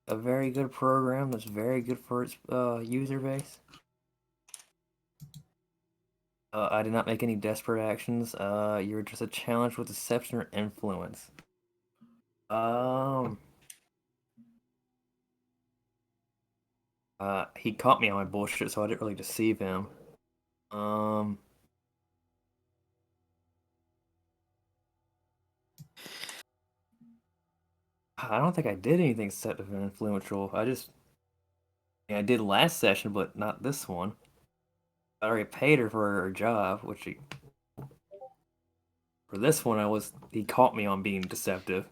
a very good program that's very good for its user base. I did not make any desperate actions. You were just a challenge with deception or influence. He caught me on my bullshit, so I didn't really deceive him. I don't think I did anything deceptive and influential. I did last session, but not this one. I already paid her for her job, which for this one, he caught me on being deceptive.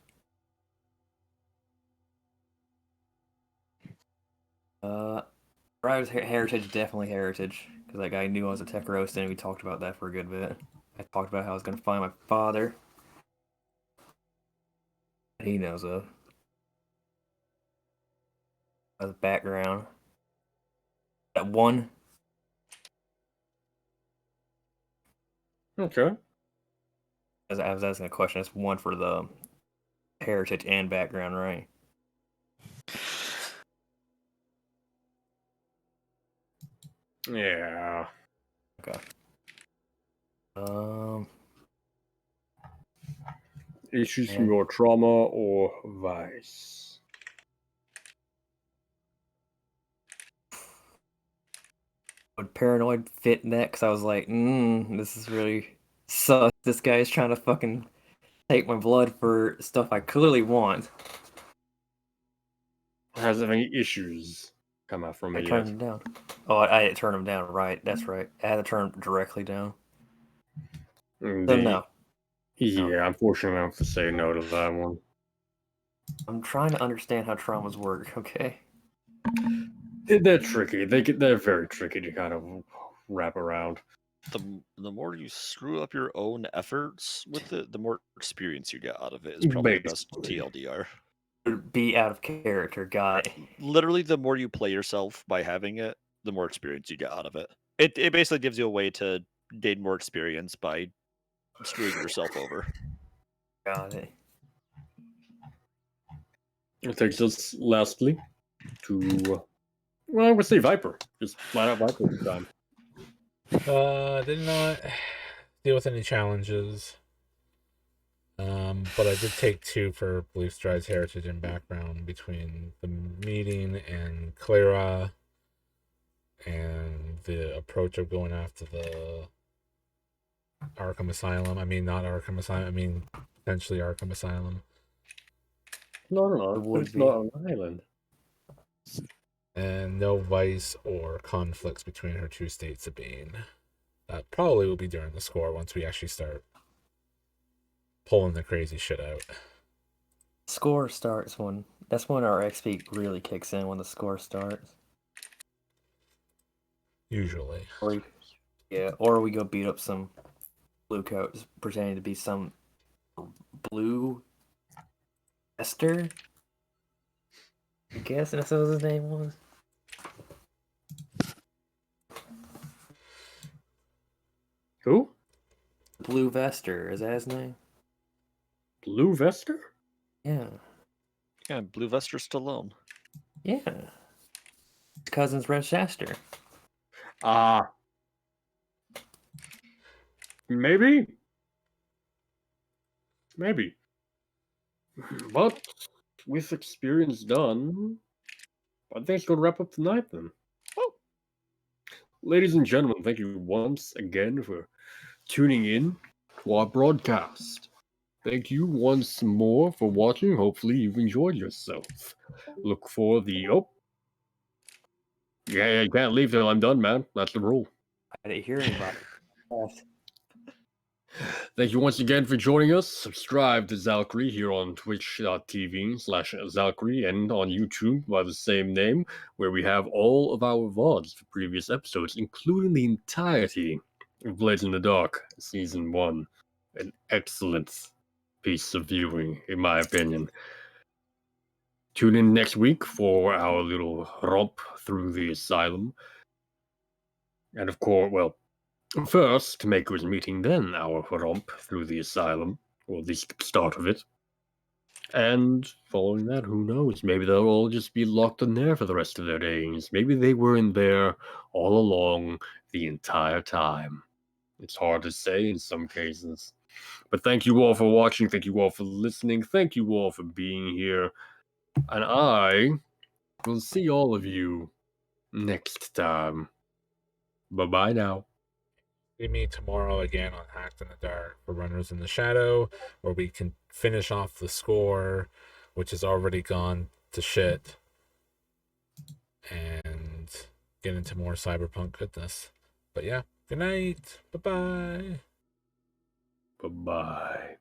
Heritage, definitely Heritage, because that guy knew I was a tech roast, and we talked about that for a good bit. I talked about how I was going to find my father. He knows of. As background. That one. Okay. As I was asking a question, it's one for the Heritage and background, right? Yeah. Okay. Issues from your trauma or vice? Would paranoid fit in that? Because I was like, this is really sus. This guy is trying to fucking take my blood for stuff I clearly want. Has any issues come out from I it turned yet? him down. Oh, I didn't turn him down, right. That's right. I had to turn him directly down. So no. Yeah, unfortunately I have to say no to that one. I'm trying to understand how traumas work, okay? They're tricky. They're very tricky to kind of wrap around. The more you screw up your own efforts with it, the more experience you get out of it. Is probably the best TLDR. Be out of character, got it. Literally, the more you play yourself by having it, the more experience you get out of it. It basically gives you a way to gain more experience by screwing yourself over. Got it. It takes us lastly to, well, I would say Viper. Just flat out Viper this time. Did not deal with any challenges. But I did take 2 for Blue Stride's Heritage and background between the meeting and Clara and the approach of going after the Arkham Asylum. I mean, not Arkham Asylum. I mean, potentially Arkham Asylum. No, it's not on an island. And no vice or conflicts between her 2 states of being. That probably will be during the score once we actually start pulling the crazy shit out. Score starts that's when our XP really kicks in, when the score starts. Usually. Or we go beat up some blue coats pretending to be some blue Esther. I guess that's what his name was. Who? Blue Vester, is that his name? Blue Vester? Yeah. Yeah, Blue Vester Stallone. Yeah. His cousin's Red Shaster. Maybe. But with experience done, I think it's going to wrap up tonight then. Ladies and gentlemen, thank you once again for tuning in to our broadcast. Thank you once more for watching. Hopefully you've enjoyed yourself. Look for the... Oh. Yeah, you can't leave till I'm done, man. That's the rule. I didn't hear anybody. Yes. Thank you once again for joining us. Subscribe to Zalkry here on twitch.tv/Zalkry and on YouTube by the same name, where we have all of our VODs for previous episodes, including the entirety of Blades in the Dark Season 1. An excellent piece of viewing, in my opinion. Tune in next week for our little romp through the asylum. And of course, well, first, Maker's meeting, then our romp through the asylum, or at least the start of it. And following that, who knows? Maybe they'll all just be locked in there for the rest of their days. Maybe they were in there all along the entire time. It's hard to say in some cases. But thank you all for watching. Thank you all for listening. Thank you all for being here. And I will see all of you next time. Bye-bye now. We meet tomorrow again on Hacked in the Dark for Runners in the Shadow, where we can finish off the score, which has already gone to shit, and get into more cyberpunk goodness. But yeah, good night. Bye-bye. Bye-bye.